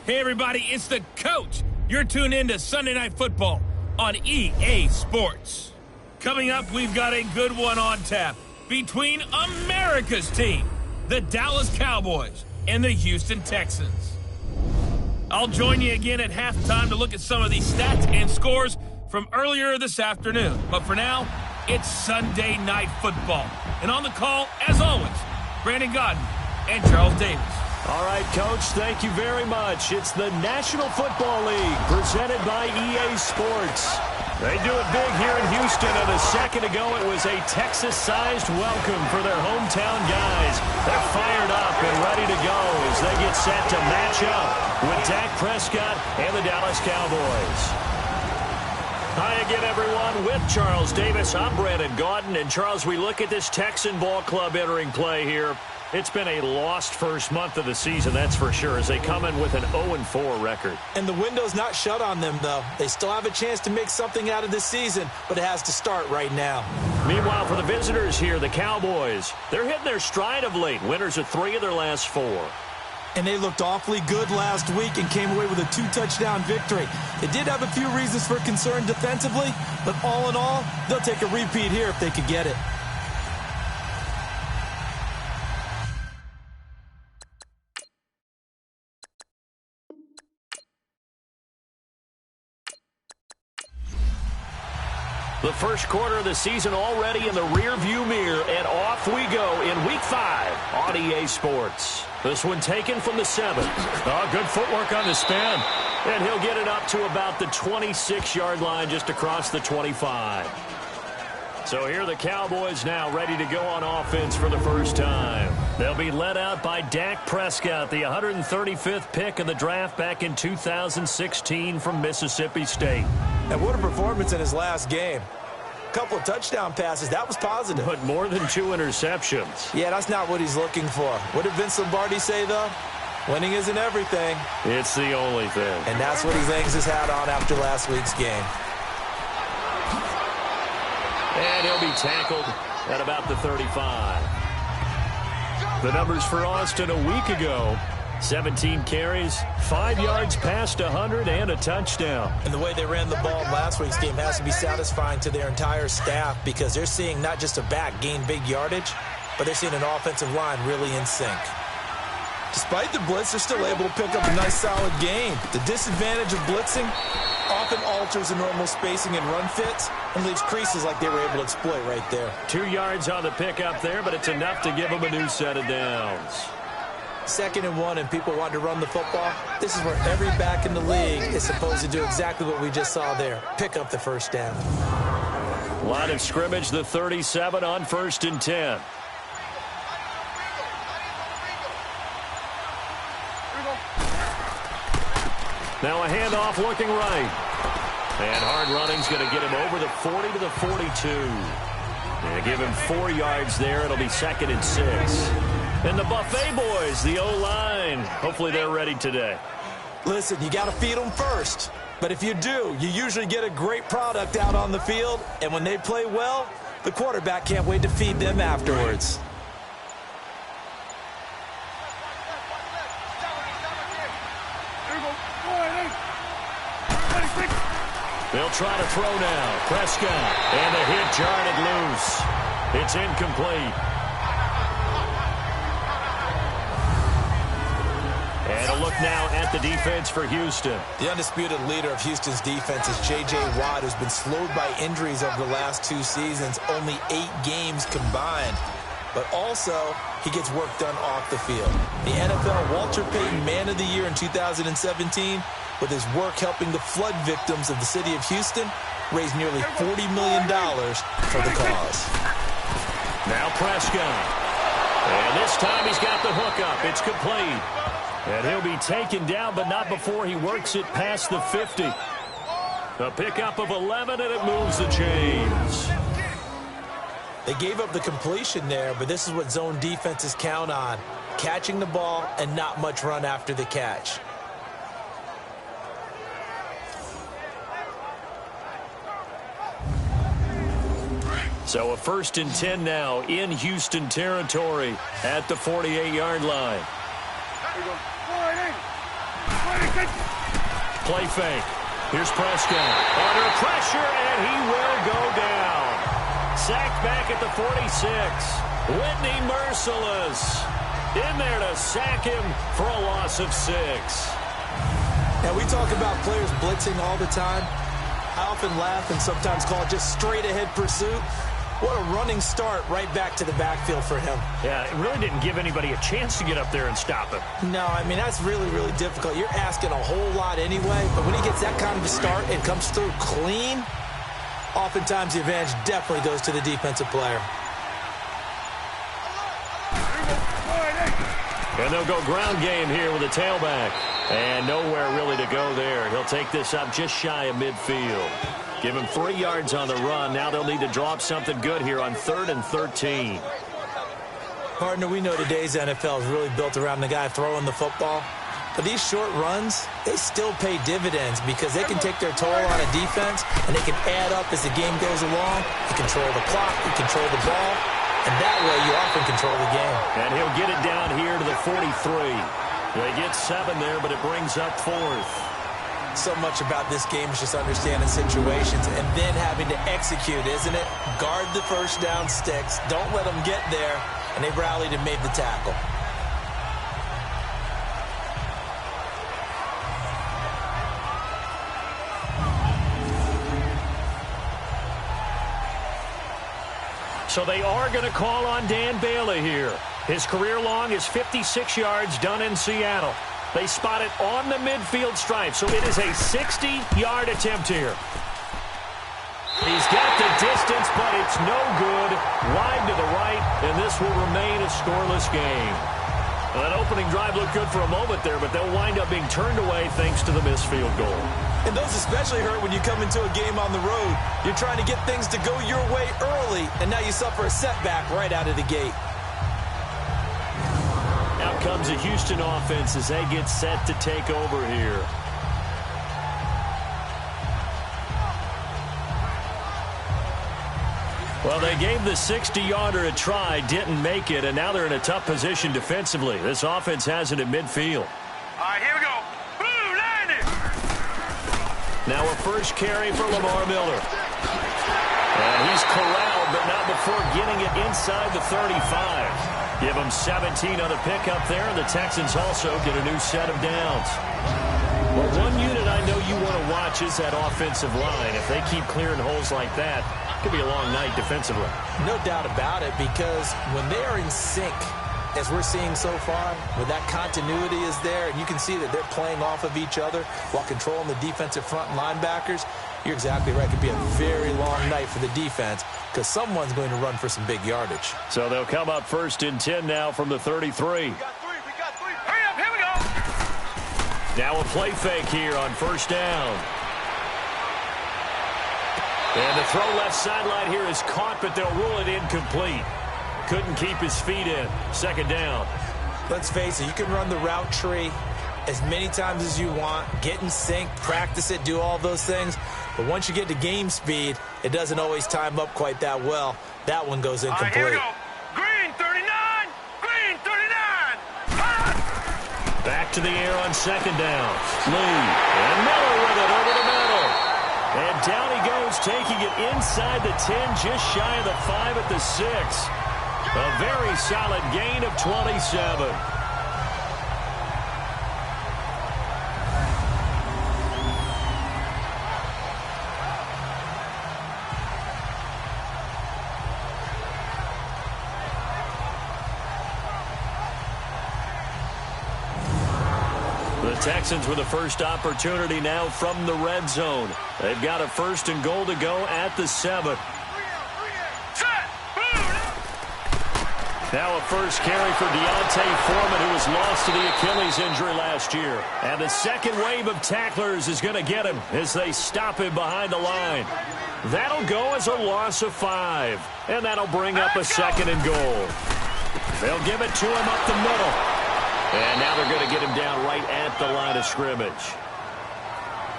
Hey, everybody, it's the coach. You're tuned in to Sunday Night Football on EA Sports. Coming up, we've got a good one on tap between America's team, the Dallas Cowboys, and the Houston Texans. I'll join you again at halftime to look at some of these stats and scores from earlier this afternoon. But for now, it's Sunday Night Football. And on the call, as always, Brandon Godden and Charles Davis. All right, Coach, thank you very much. It's the National Football League presented by EA Sports. They do it big here in Houston, and a second ago it was a Texas-sized welcome for their hometown guys. They're fired up and ready to go as they get set to match up with Dak Prescott and the Dallas Cowboys. Hi again, everyone. With Charles Davis, I'm Brandon Gaudin. And, Charles, we look at this Texan ball club entering play here. It's been a lost first month of the season, that's for sure, as they come in with an 0-4 record. And the window's not shut on them, though. They still have a chance to make something out of this season, but it has to start right now. Meanwhile, for the visitors here, the Cowboys, they're hitting their stride of late. Winners of 3 of their last 4. And they looked awfully good last week and came away with a 2-touchdown victory. They did have a few reasons for concern defensively, but all in all, they'll take a repeat here if they could get it. The first quarter of the season already in the rear-view mirror, and off we go in Week 5 on EA Sports. This one taken from the 7. Oh, good footwork on the spin. And he'll get it up to about the 26-yard line just across the 25. So here are the Cowboys now ready to go on offense for the first time. They'll be led out by Dak Prescott, the 135th pick of the draft back in 2016 from Mississippi State. And what a performance in his last game. A couple of touchdown passes, that was positive. But more than 2 interceptions. Yeah, that's not what he's looking for. What did Vince Lombardi say, though? Winning isn't everything. It's the only thing. And that's what he hangs his hat on after last week's game. And he'll be tackled at about the 35. The numbers for Austin a week ago: 17 carries, 5 yards past 100, and a touchdown. And the way they ran the ball in last week's game has to be satisfying to their entire staff, because they're seeing not just a back gain big yardage, but they're seeing an offensive line really in sync. Despite the blitz, they're still able to pick up a nice solid gain. The disadvantage of blitzing often alters the normal spacing and run fits and leaves creases like they were able to exploit right there. 2 yards on the pickup there, but it's enough to give them a new set of downs. 2nd and 1, and people want to run the football. This is where every back in the league is supposed to do exactly what we just saw there: pick up the first down. Line of scrimmage, the 37 on 1st and 10. Now a handoff looking right. And hard running's going to get him over the 40 to the 42. And give him 4 yards there. It'll be 2nd and 6. And the Buffet boys, the O-line, hopefully they're ready today. Listen, you got to feed them first. But if you do, you usually get a great product out on the field. And when they play well, the quarterback can't wait to feed them afterwards. They'll try to throw now. Prescott. And the hit jarred it loose. It's incomplete. And a look now at the defense for Houston. The undisputed leader of Houston's defense is J.J. Watt, who's been slowed by injuries over the last 2 seasons, only 8 games combined. But also, he gets work done off the field. The NFL Walter Payton Man of the Year in 2017, with his work helping the flood victims of the city of Houston, raised nearly $40 million for the cause. Now Prescott. And this time he's got the hook up. It's complete. And he'll be taken down, but not before he works it past the 50. A pickup of 11, and it moves the chains. They gave up the completion there, but this is what zone defenses count on: catching the ball and not much run after the catch. So a 1st and 10 now in Houston territory at the 48-yard line. Play fake. Here's Prescott. Under pressure, and he will go down. Sacked back at the 46. Whitney merciless. In there to sack him for a loss of 6. Now, we talk about players blitzing all the time. I often laugh and sometimes call it just straight-ahead pursuit. What a running start right back to the backfield for him. Yeah, it really didn't give anybody a chance to get up there and stop him. No, I mean, that's really, really difficult. You're asking a whole lot anyway, but when he gets that kind of a start and comes through clean, oftentimes the advantage definitely goes to the defensive player. And they'll go ground game here with a tailback. And nowhere really to go there. He'll take this up just shy of midfield. Give him 3 yards on the run. Now they'll need to draw up something good here on 3rd and 13. Partner, we know today's NFL is really built around the guy throwing the football. But these short runs, they still pay dividends because they can take their toll on a defense and they can add up as the game goes along. You control the clock, you control the ball, and that way you often control the game. And he'll get it down here to the 43. They get 7 there, but it brings up 4th. So much about this game is just understanding situations and then having to execute, isn't it? Guard the first down sticks. Don't let them get there. And they rallied and made the tackle. So they are going to call on Dan Bailey here. His career long is 56 yards done in Seattle. They spot it on the midfield stripe, so it is a 60-yard attempt here. He's got the distance, but it's no good. Wide to the right, and this will remain a scoreless game. Well, that opening drive looked good for a moment there, but they'll wind up being turned away thanks to the missed field goal. And those especially hurt when you come into a game on the road. You're trying to get things to go your way early, and now you suffer a setback right out of the gate. Out comes the Houston offense as they get set to take over here. Well, they gave the 60-yarder a try, didn't make it, and now they're in a tough position defensively. This offense has it at midfield. All right, here we go. Boom, landed. Now a first carry for Lamar Miller. And he's corralled, but not before getting it inside the 35. Give him 17 on the pickup there, and the Texans also get a new set of downs. Well, one unit I know you want to watch is that offensive line. If they keep clearing holes like that, it could be a long night defensively. No doubt about it, because when they are in sync, as we're seeing so far, when that continuity is there, and you can see that they're playing off of each other while controlling the defensive front linebackers, you're exactly right. It could be a very long night for the defense because someone's going to run for some big yardage. So they'll come up 1st and 10 now from the 33. We got 3. Hurry up, here we go. Now a play fake here on 1st down. And the throw left sideline here is caught, but they'll rule it incomplete. Couldn't keep his feet in. 2nd down. Let's face it, you can run the route tree as many times as you want, get in sync, practice it, do all those things. But once you get to game speed, it doesn't always time up quite that well. That one goes incomplete. All right, here we go. Green 39. Green 39. Back to the air on 2nd down. Lee and Miller with it over the middle. And down he goes, taking it inside the 10, just shy of the 5 at the 6. A very solid gain of 27. The Texans with the first opportunity now from the red zone. They've got a 1st and goal to go at the 7. Now a first carry for Deontay Foreman, who was lost to the Achilles injury last year. And the second wave of tacklers is going to get him as they stop him behind the line. That'll go as a loss of 5. And that'll bring up a 2nd and goal. They'll give it to him up the middle. And now they're going to get him down right at the line of scrimmage.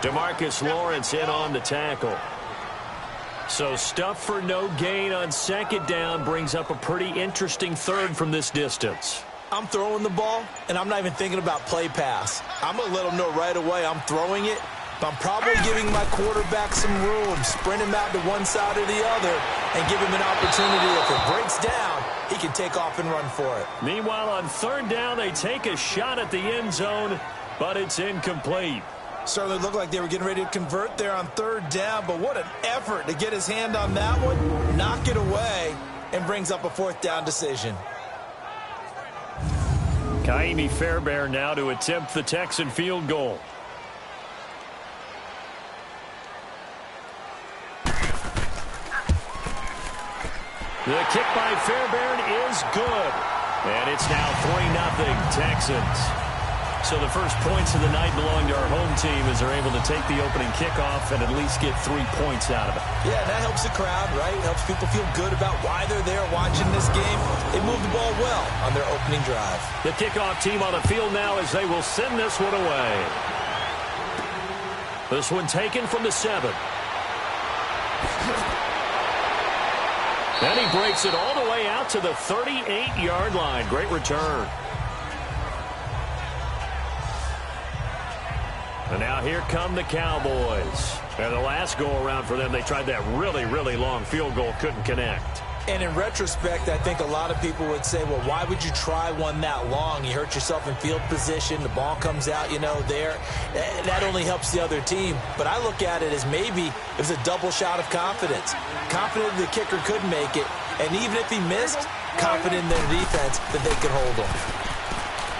DeMarcus Lawrence in on the tackle. So stuff for no gain on 2nd down brings up a pretty interesting 3rd from this distance. I'm throwing the ball, and I'm not even thinking about play pass. I'm going to let them know right away I'm throwing it, but I'm probably giving my quarterback some room, sprint him out to one side or the other, and give him an opportunity. If it breaks down, he can take off and run for it. Meanwhile, on third down, they take a shot at the end zone, but it's incomplete. Certainly looked like they were getting ready to convert there on third down, but what an effort to get his hand on that one, knock it away, and brings up a fourth down decision. Kaimi Fairbairn now to attempt the Texan field goal. The kick by Fairbairn is good. And it's now 3-0 Texans. So the first points of the night belong to our home team as they're able to take the opening kickoff and at least get 3 points out of it. Yeah, that helps the crowd, right? Helps people feel good about why they're there watching this game. They moved the ball well on their opening drive. The kickoff team on the field now as they will send this one away. This one taken from the 7. And he breaks it all the way out to the 38-yard line. Great return. And now here come the Cowboys. And the last go-around for them, they tried that really, really long field goal, couldn't connect. And in retrospect, I think a lot of people would say, well, why would you try one that long? You hurt yourself in field position. The ball comes out, there. That only helps the other team. But I look at it as maybe it was a double shot of confidence. Confident the kicker could make it. And even if he missed, confident in their defense that they could hold him.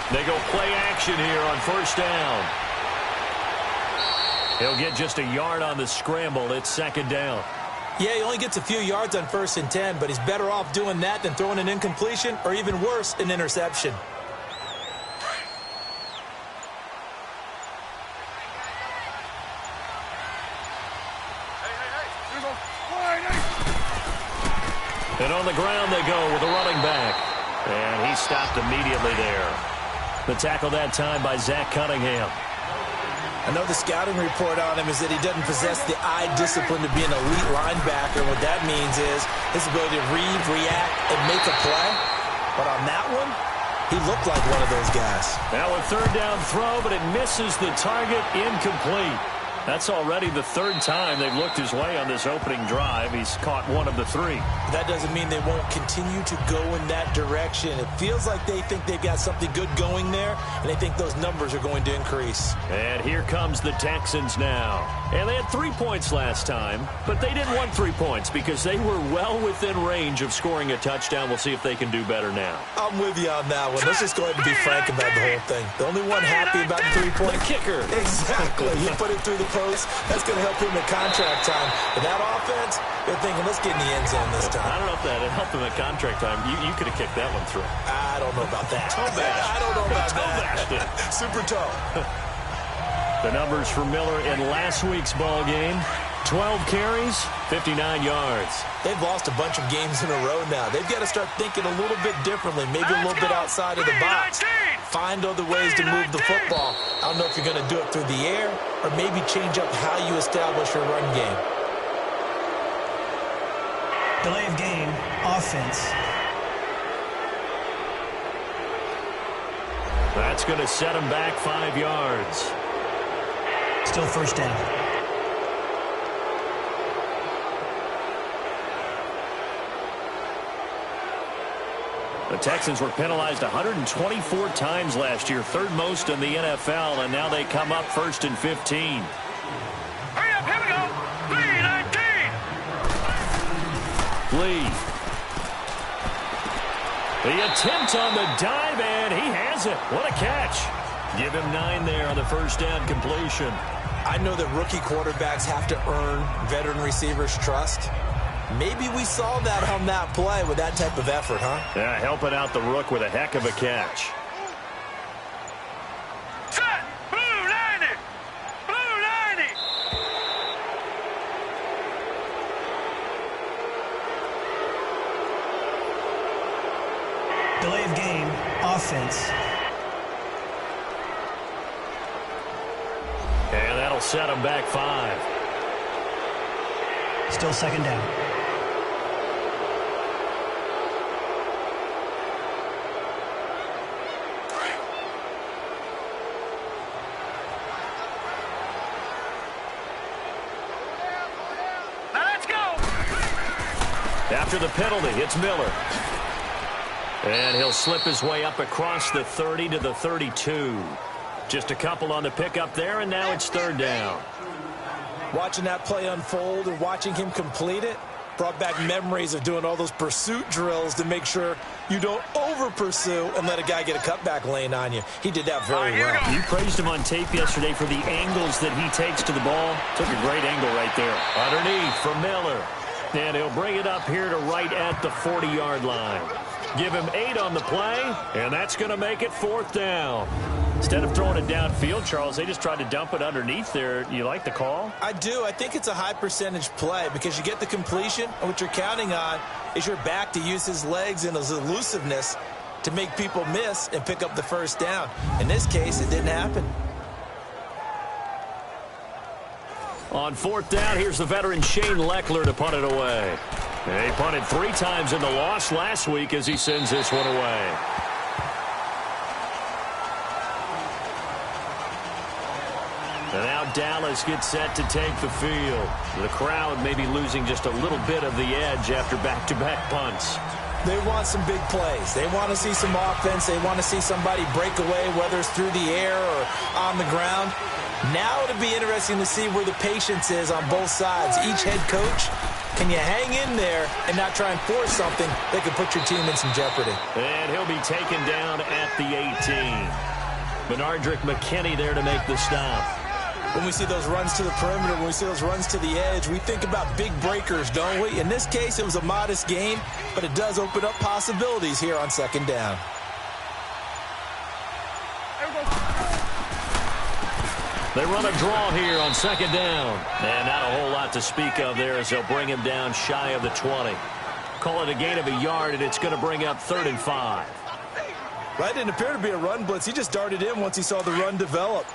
They go play action here on first down. He'll get just a yard on the scramble. It's second down. Yeah, he only gets a few yards on 1st and 10, but he's better off doing that than throwing an incompletion or even worse, an interception. And on the ground they go with a running back. And he stopped immediately there. The tackle that time by Zach Cunningham. I know the scouting report on him is that he doesn't possess the eye discipline to be an elite linebacker. What that means is his ability to read, react, and make a play. But on that one, he looked like one of those guys. Now a third down throw, but it misses the target, incomplete. That's already the third time they've looked his way on this opening drive. He's caught one of the 3. That doesn't mean they won't continue to go in that direction. It feels like they think they've got something good going there, and they think those numbers are going to increase. And here comes the Texans now. And they had 3 points last time, but they didn't want 3 points because they were well within range of scoring a touchdown. We'll see if they can do better now. I'm with you on that one. Let's just go ahead and be frank about the whole thing. The only one happy about the 3-point kicker. Exactly. You put it through the post. That's going to help him at contract time. But that offense, they're thinking, let's get in the end zone this time. I don't know if that helped him at contract time. You could have kicked that one through. I don't know about that. Toe bash. I don't know about that. Super toe. The numbers for Miller in last week's ball game. 12 carries, 59 yards. They've lost a bunch of games in a row now. They've got to start thinking a little bit differently, maybe a little bit outside of the box. Find other ways to move the football. I don't know if you're going to do it through the air or maybe change up how you establish your run game. Delay of game, offense. That's going to set him back 5 yards. Still first down. The Texans were penalized 124 times last year, 3rd most in the NFL, and now they come up 1st and 15. Hurry up, here we go. 3-19. Lee. The attempt on the dive, and he has it. What a catch. Give him 9 there on the first down completion. I know that rookie quarterbacks have to earn veteran receivers' trust. Maybe we saw that on that play with that type of effort, huh? Yeah, helping out the rook with a heck of a catch. Set. Blue 90. Blue 90. Delay of game, offense. And that'll set him back 5. Still second down. After the penalty, it's Miller. And he'll slip his way up across the 30 to the 32. Just a couple on the pickup there, and now it's third down. Watching that play unfold and watching him complete it brought back memories of doing all those pursuit drills to make sure you don't over-pursue and let a guy get a cutback lane on you. He did that very well. You praised him on tape yesterday for the angles that he takes to the ball. Took a great angle right there. Underneath for Miller. And he'll bring it up here to right at the 40-yard line. Give him 8 on the play, and that's going to make it fourth down. Instead of throwing it downfield, Charles, they just tried to dump it underneath there. You like the call? I do. I think it's a high-percentage play because you get the completion, and what you're counting on is your back to use his legs and his elusiveness to make people miss and pick up the first down. In this case, it didn't happen. On fourth down, here's the veteran Shane Leckler to punt it away. And he punted 3 times in the loss last week as he sends this one away. And now Dallas gets set to take the field. The crowd may be losing just a little bit of the edge after back-to-back punts. They want some big plays. They want to see some offense. They want to see somebody break away, whether it's through the air or on the ground. Now it'll be interesting to see where the patience is on both sides. Each head coach, can you hang in there and not try and force something that could put your team in some jeopardy? And he'll be taken down at the 18. Benardrick McKinney there to make the stop. When we see those runs to the perimeter, when we see those runs to the edge, we think about big breakers, don't we? In this case, it was a modest gain, but it does open up possibilities here on second down. They run a draw here on second down. And not a whole lot to speak of there as they'll bring him down shy of the 20. Call it a gain of a yard, and it's going to bring up 3rd and 5. Right, didn't appear to be a run blitz. He just darted in once he saw the run develop.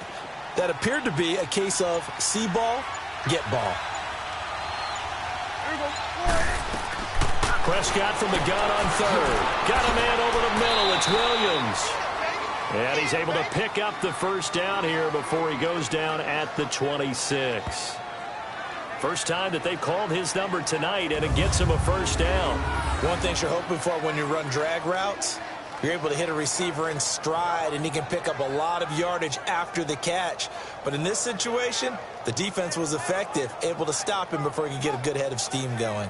That appeared to be a case of see ball, get ball. Prescott from the gun on 3rd. Got a man over the middle. It's Williams. And he's able to pick up the first down here before he goes down at the 26. First time that they've called his number tonight, and it gets him a first down. One thing you're hoping for when you run drag routes, you're able to hit a receiver in stride, and he can pick up a lot of yardage after the catch. But in this situation, the defense was effective, able to stop him before he could get a good head of steam going.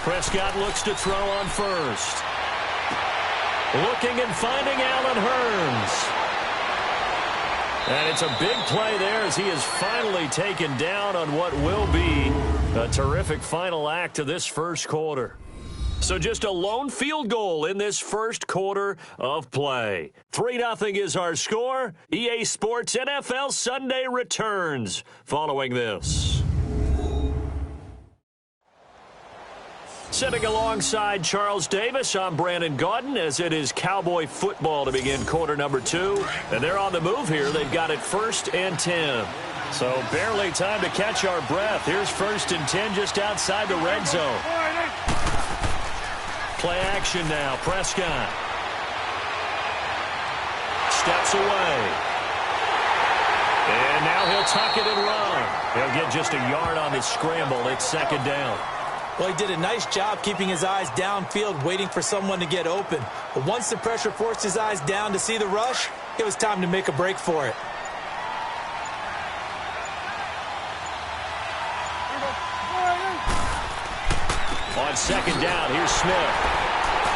Prescott looks to throw on first. Looking and finding Allen Hurns. And it's a big play there as he is finally taken down on what will be a terrific final act of this first quarter. So just a lone field goal in this first quarter of play. 3-0 is our score. EA Sports NFL Sunday returns following this. Sitting alongside Charles Davis, I'm Brandon Gaudin as it is Cowboy football to begin quarter number 2. And they're on the move here. They've got it 1st and 10. So barely time to catch our breath. Here's 1st and 10 just outside the red zone. Play action now. Prescott steps away. And now he'll tuck it and run. He'll get just a yard on the scramble. It's 2nd down. Well, he did a nice job keeping his eyes downfield, waiting for someone to get open. But once the pressure forced his eyes down to see the rush, it was time to make a break for it. On 2nd down, here's Smith.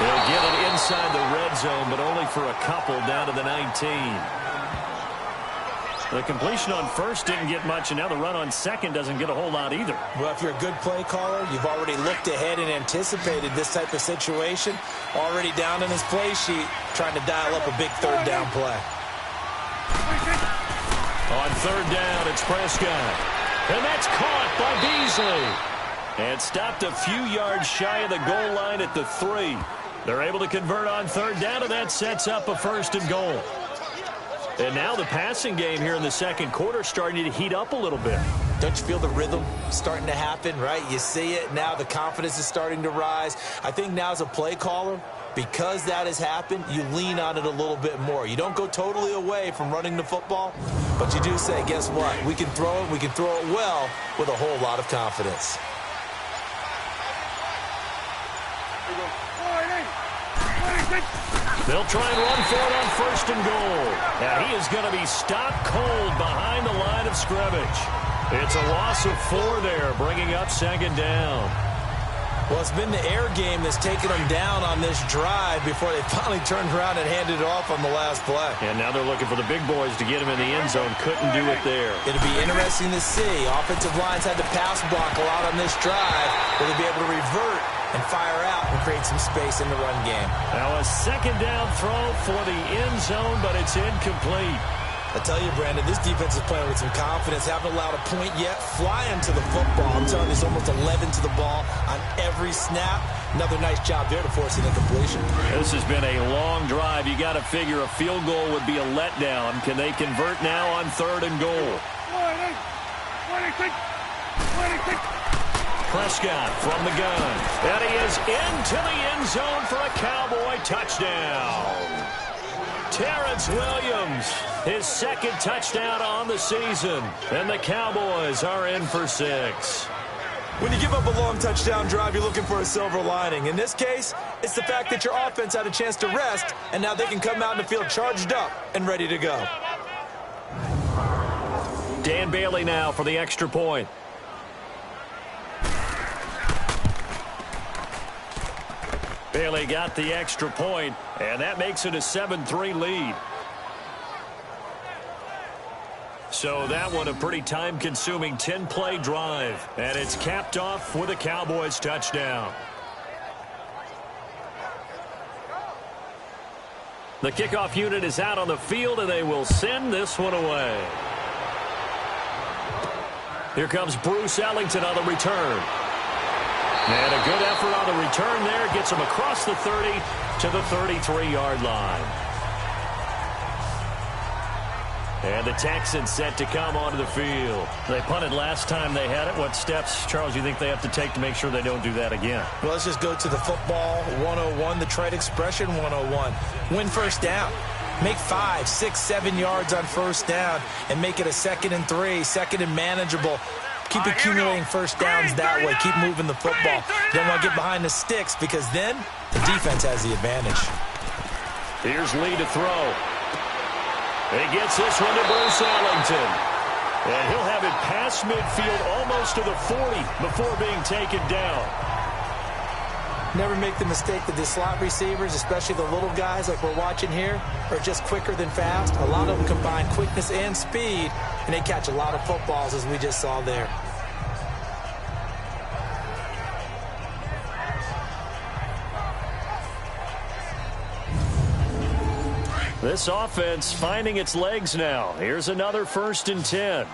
He'll get it inside the red zone, but only for a couple down to the 19. The completion on 1st didn't get much, and now the run on 2nd doesn't get a whole lot either. Well, if you're a good play caller, you've already looked ahead and anticipated this type of situation. Already down in his play sheet, trying to dial up a big 3rd down play. On 3rd down, it's Prescott. And that's caught by Beasley. And stopped a few yards shy of the goal line at the 3. They're able to convert on 3rd down, and that sets up a 1st and goal. And now the passing game here in the 2nd quarter starting to heat up a little bit. Don't you feel the rhythm starting to happen, right? You see it. Now the confidence is starting to rise. I think now as a play caller, because that has happened, you lean on it a little bit more. You don't go totally away from running the football, but you do say, guess what? We can throw it. We can throw it well with a whole lot of confidence. They'll try and run for it on 1st and goal. And he is going to be stopped cold behind the line of scrimmage. It's a loss of 4 there, bringing up 2nd down. Well, it's been the air game that's taken them down on this drive before they finally turned around and handed it off on the last play. And now they're looking for the big boys to get him in the end zone. Couldn't do it there. It'll be interesting to see. Offensive lines had to pass block a lot on this drive. Will they be able to revert and fire out and create some space in the run game? Now a 2nd down throw for the end zone, but it's incomplete. I tell you, Brandon, this defense is playing with some confidence. Haven't allowed a point yet. Flying to the football. I'm telling you, there's almost 11 to the ball on every snap. Another nice job there to force an incompletion. This has been a long drive. You got to figure a field goal would be a letdown. Can they convert now on 3rd and goal? Prescott from the gun. And he is into the end zone for a Cowboy touchdown. Terrence Williams, his 2nd touchdown on the season. And the Cowboys are in for 6. When you give up a long touchdown drive, you're looking for a silver lining. In this case, it's the fact that your offense had a chance to rest, and now they can come out in the field charged up and ready to go. Dan Bailey now for the extra point. Bailey got the extra point, and that makes it a 7-3 lead. So that one a pretty time-consuming 10-play drive, and it's capped off with a Cowboys touchdown. The kickoff unit is out on the field, and they will send this one away. Here comes Bruce Ellington on the return. And a good effort on the return there. Gets him across the 30 to the 33-yard line. And the Texans set to come onto the field. They punted last time they had it. What steps, Charles, you think they have to take to make sure they don't do that again? Well, let's just go to the football 101, the trite expression 101. Win 1st down. Make 5, 6, 7 yards on 1st down and make it a 2nd and 3, 2nd and manageable. Keep accumulating 1st downs that way. Keep moving the football. You don't want to get behind the sticks because then the defense has the advantage. Here's Lee to throw. He gets this one to Bruce Ellington. And he'll have it past midfield almost to the 40 before being taken down. Never make the mistake that the slot receivers, especially the little guys like we're watching here, are just quicker than fast. A lot of them combine quickness and speed, and they catch a lot of footballs as we just saw there. This offense finding its legs now. Here's another 1st and 10.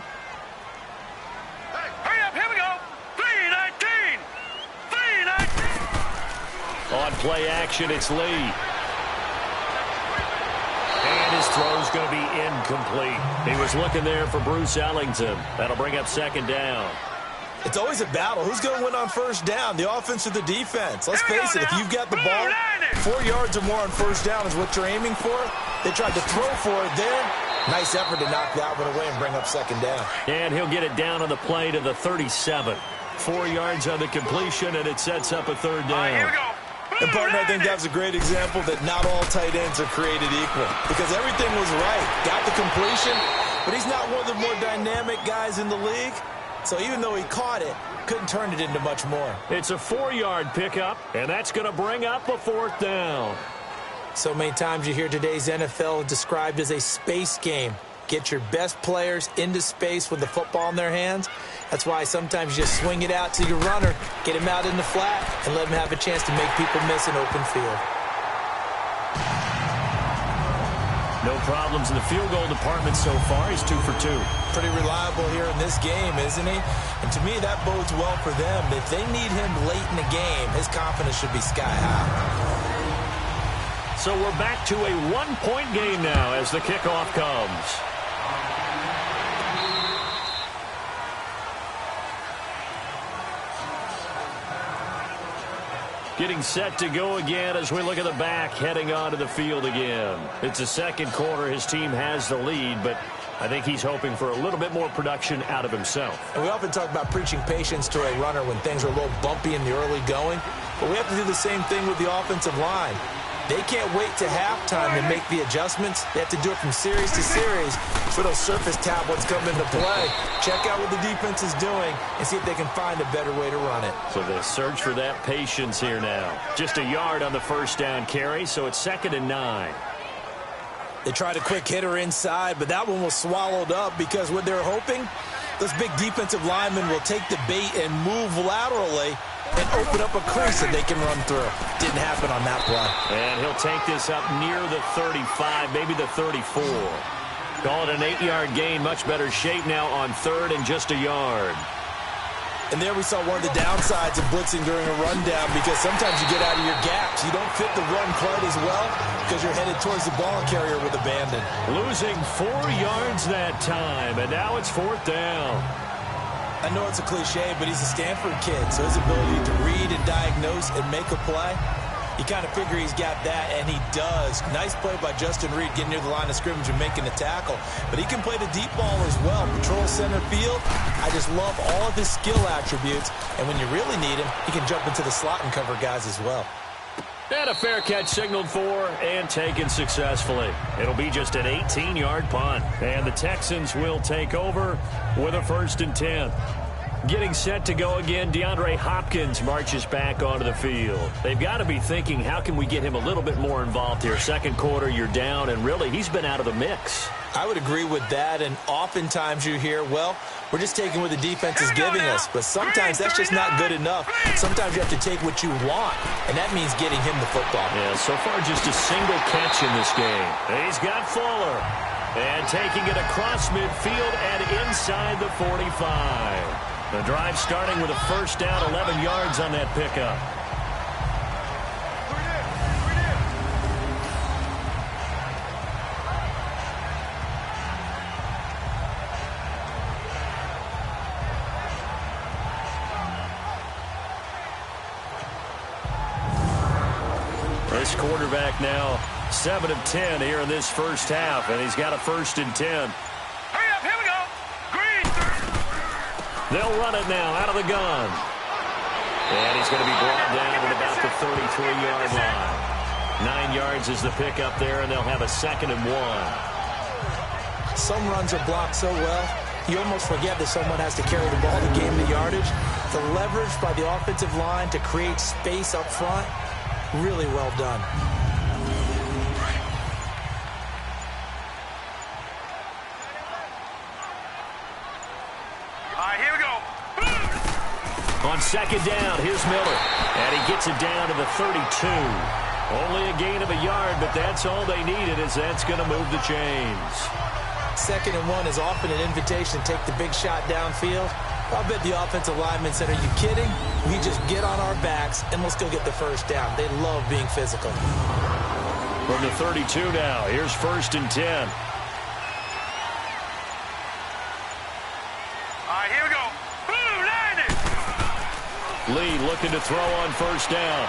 Hurry up, here we go. 3-19. 3-19. On play action, it's Lee. And his throw's going to be incomplete. He was looking there for Bruce Ellington. That'll bring up 2nd down. It's always a battle. Who's going to win on 1st down, the offense or the defense? Let's face it, if you've got the ball, 4 yards or more on 1st down is what you're aiming for. They tried to throw for it there. Nice effort to knock that one away and bring up 2nd down. And he'll get it down on the play to the 37. 4 yards on the completion, and it sets up a 3rd down. Here we go. And, partner, I think that was a great example that not all tight ends are created equal because everything was right. Got the completion, but he's not one of the more dynamic guys in the league. So even though he caught it, couldn't turn it into much more. It's a 4-yard pickup, and that's going to bring up a 4th down. So many times you hear today's NFL described as a space game. Get your best players into space with the football in their hands. That's why sometimes you just swing it out to your runner, get him out in the flat, and let him have a chance to make people miss an open field. No problems in the field goal department so far. He's 2 for 2. Pretty reliable here in this game, isn't he? And to me, that bodes well for them. If they need him late in the game, his confidence should be sky high. So we're back to a 1-point game now as the kickoff comes. Getting set to go again as we look at the back heading onto the field again. It's the second quarter. His team has the lead, but I think he's hoping for a little bit more production out of himself. And we often talk about preaching patience to a runner when things are a little bumpy in the early going, but we have to do the same thing with the offensive line. They can't wait to halftime to make the adjustments. They have to do it from series to series so those surface tablets come into play. Check out what the defense is doing and see if they can find a better way to run it. So they'll search for that patience here now. Just a yard on the first down carry, so it's 2nd and 9. They tried a quick hitter inside, but that one was swallowed up because what they're hoping, those big defensive linemen will take the bait and move laterally and open up a crease that they can run through. Didn't happen on that play. And he'll take this up near the 35, maybe the 34. Call it an 8-yard gain. Much better shape now on 3rd and just a yard. And there we saw one of the downsides of blitzing during a rundown because sometimes you get out of your gaps. You don't fit the run quite as well because you're headed towards the ball carrier with abandon. Losing 4 yards that time, and now it's 4th down. I know it's a cliche, but he's a Stanford kid, so his ability to read and diagnose and make a play, you kind of figure he's got that, and he does. Nice play by Justin Reed getting near the line of scrimmage and making the tackle. But he can play the deep ball as well. Patrol center field. I just love all of his skill attributes. And when you really need him, he can jump into the slot and cover guys as well. And a fair catch signaled for and taken successfully. It'll be just an 18-yard punt. And the Texans will take over with a 1st and 10. Getting set to go again, DeAndre Hopkins marches back onto the field. They've got to be thinking, how can we get him a little bit more involved here? Second quarter, you're down, and really, he's been out of the mix. I would agree with that, and oftentimes you hear, well, we're just taking what the defense is giving us. But sometimes that's just not good enough. Sometimes you have to take what you want, and that means getting him the football. Yeah, so far just a single catch in this game. He's got Fuller. And taking it across midfield and inside the 45. The drive starting with a first down, 11 yards on that pickup. This quarterback now 7 of 10 here in this first half, and he's got a 1st and 10. Hurry up, here we go. Green. They'll run it now out of the gun. And he's going to be brought down at about the 33-yard line. 9 yards is the pickup there, and they'll have a 2nd and 1. Some runs are blocked so well, you almost forget that someone has to carry the ball to gain the yardage. The leverage by the offensive line to create space up front, really well done. All right, here we go. On 2nd down, here's Miller. And he gets it down to the 32. Only a gain of a yard, but that's all they needed, as that's going to move the chains. 2nd and 1 is often an invitation to take the big shot downfield. I'll bet the offensive lineman said, are you kidding? We just get on our backs and let's go get the first down. They love being physical. From the 32 now, here's 1st and 10. All right, here we go. Boom, landed. Lee looking to throw on 1st down.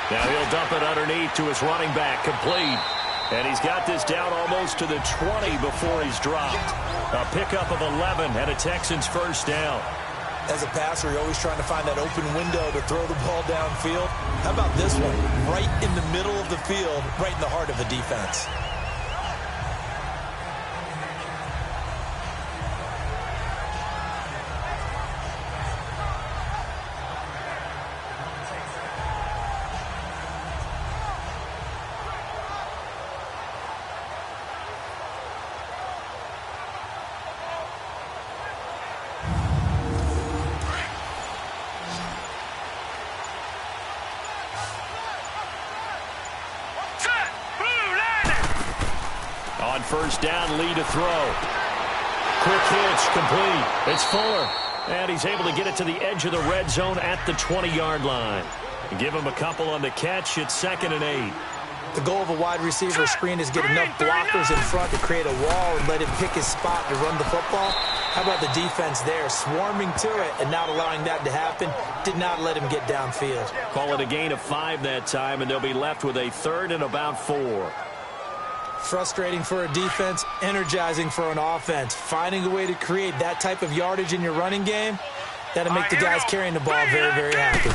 Now he'll dump it underneath to his running back, complete. And he's got this down almost to the 20 before he's dropped. A pickup of 11 and a Texans 1st down. As a passer, you're always trying to find that open window to throw the ball downfield. How about this one? Right in the middle of the field, right in the heart of the defense. On 1st down, Lee to throw. Quick hitch, complete. It's Fuller. And he's able to get it to the edge of the red zone at the 20-yard line. Give him a couple on the catch. It's 2nd and 8. The goal of a wide receiver screen is get enough blockers in front to create a wall and let him pick his spot to run the football. How about the defense there, swarming to it and not allowing that to happen? Did not let him get downfield. Call it a gain of 5 that time, and they'll be left with a 3rd and about 4. Frustrating for a defense, energizing for an offense. Finding a way to create that type of yardage in your running game, that'll make the guys carrying the ball very, very happy.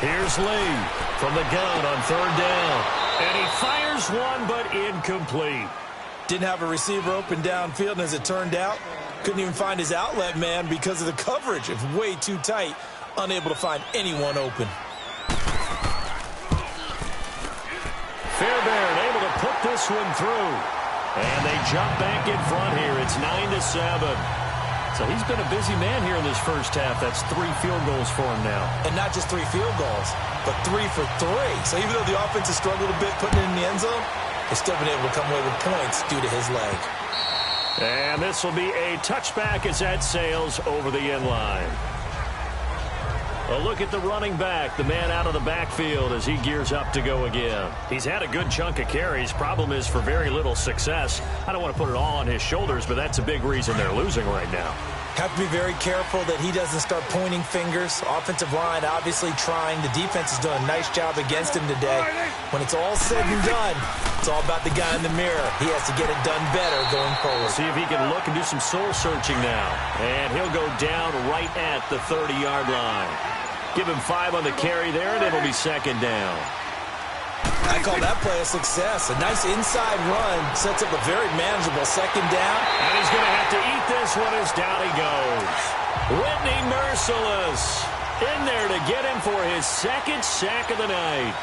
Here's Lee from the gun on 3rd down. And he fires one, but incomplete. Didn't have a receiver open downfield, and as it turned out, couldn't even find his outlet man because of the coverage. It's way too tight, unable to find anyone open. Fairbairn able to put this one through. And they jump back in front here. It's 9-7. So he's been a busy man here in this first half. That's 3 field goals for him now. And not just 3 field goals, but 3 for 3. So even though the offense has struggled a bit putting it in the end zone, they've still been able to come away with points due to his leg. And this will be a touchback as that sails over the end line. A look at the running back, the man out of the backfield as he gears up to go again. He's had a good chunk of carries. Problem is for very little success. I don't want to put it all on his shoulders, but that's a big reason they're losing right now. Have to be very careful that he doesn't start pointing fingers. Offensive line obviously trying. The defense has done a nice job against him today. When it's all said and done, it's all about the guy in the mirror. He has to get it done better going forward. See if he can look and do some soul searching now. And he'll go down right at the 30-yard line. Give him 5 on the carry there, and it'll be 2nd down. I call that play a success. A nice inside run sets up a very manageable 2nd down. And he's going to have to eat this one as down he goes. Whitney Merciless in there to get him for his 2nd sack of the night.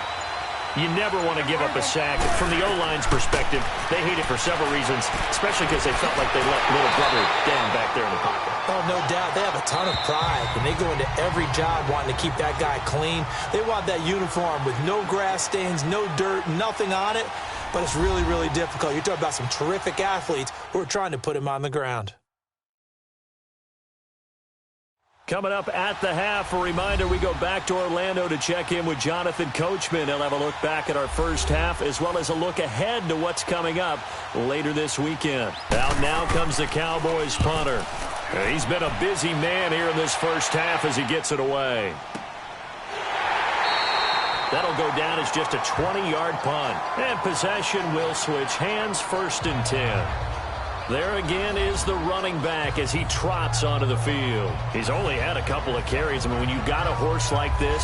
You never want to give up a sack. From the O-line's perspective, they hate it for several reasons, especially because they felt like they let little brother down back there in the pocket. Oh, no doubt. They have a ton of pride, and they go into every job wanting to keep that guy clean. They want that uniform with no grass stains, no dirt, nothing on it, but it's really, really difficult. You're talking about some terrific athletes who are trying to put him on the ground. Coming up at the half, a reminder, we go back to Orlando to check in with Jonathan Coachman. He'll have a look back at our first half as well as a look ahead to what's coming up later this weekend. Out now comes the Cowboys punter. He's been a busy man here in this first half as he gets it away. That'll go down as just a 20-yard punt. And possession will switch hands, 1st and 10. There again is the running back as he trots onto the field. He's only had a couple of carries. I mean, when you've got a horse like this,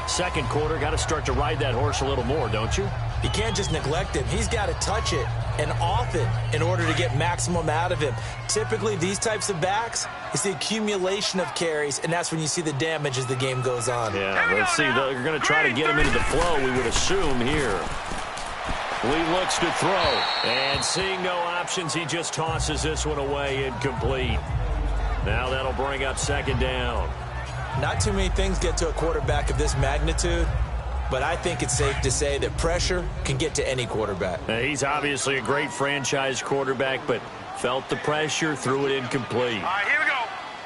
2nd quarter, got to start to ride that horse a little more, don't you? You can't just neglect him. He's got to touch it, and often, in order to get maximum out of him. Typically, these types of backs, it's the accumulation of carries, and that's when you see the damage as the game goes on. Yeah, let's see. They're going to try to get him into the flow, we would assume here. Lee looks to throw, and seeing no options, he just tosses this one away, incomplete. Now that'll bring up 2nd down. Not too many things get to a quarterback of this magnitude, but I think it's safe to say that pressure can get to any quarterback. Now, he's obviously a great franchise quarterback, but felt the pressure, threw it incomplete. All right, here we go.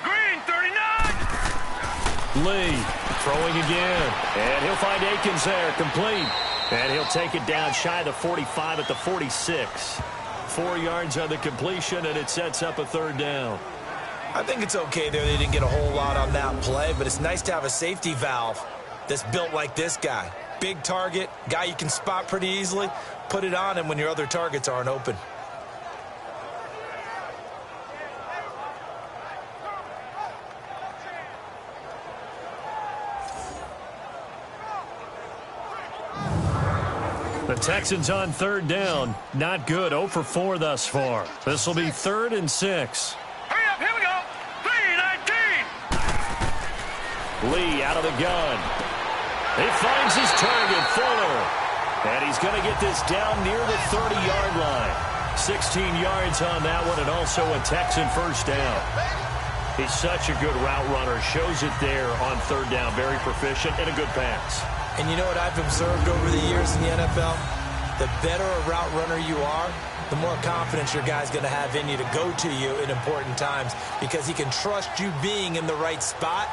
Green, 39. Lee throwing again, and he'll find Akins there, complete. And he'll take it down shy of the 45 at the 46. 4 yards on the completion, and it sets up a 3rd down. I think it's okay there. They didn't get a whole lot on that play, but it's nice to have a safety valve that's built like this guy. Big target, guy you can spot pretty easily. Put it on him when your other targets aren't open. The Texans on 3rd down. Not good. 0 for 4 thus far. This will be 3rd and 6. Hurry up, here we go. 3-19. Lee out of the gun. He finds his target, Fuller. And he's going to get this down near the 30-yard line. 16 yards on that one, and also a Texan 1st down. He's such a good route runner. Shows it there on 3rd down. Very proficient and a good pass. And you know what I've observed over the years in the NFL? the better a route runner you are, the more confidence your guy's going to have in you to go to you in important times because he can trust you being in the right spot,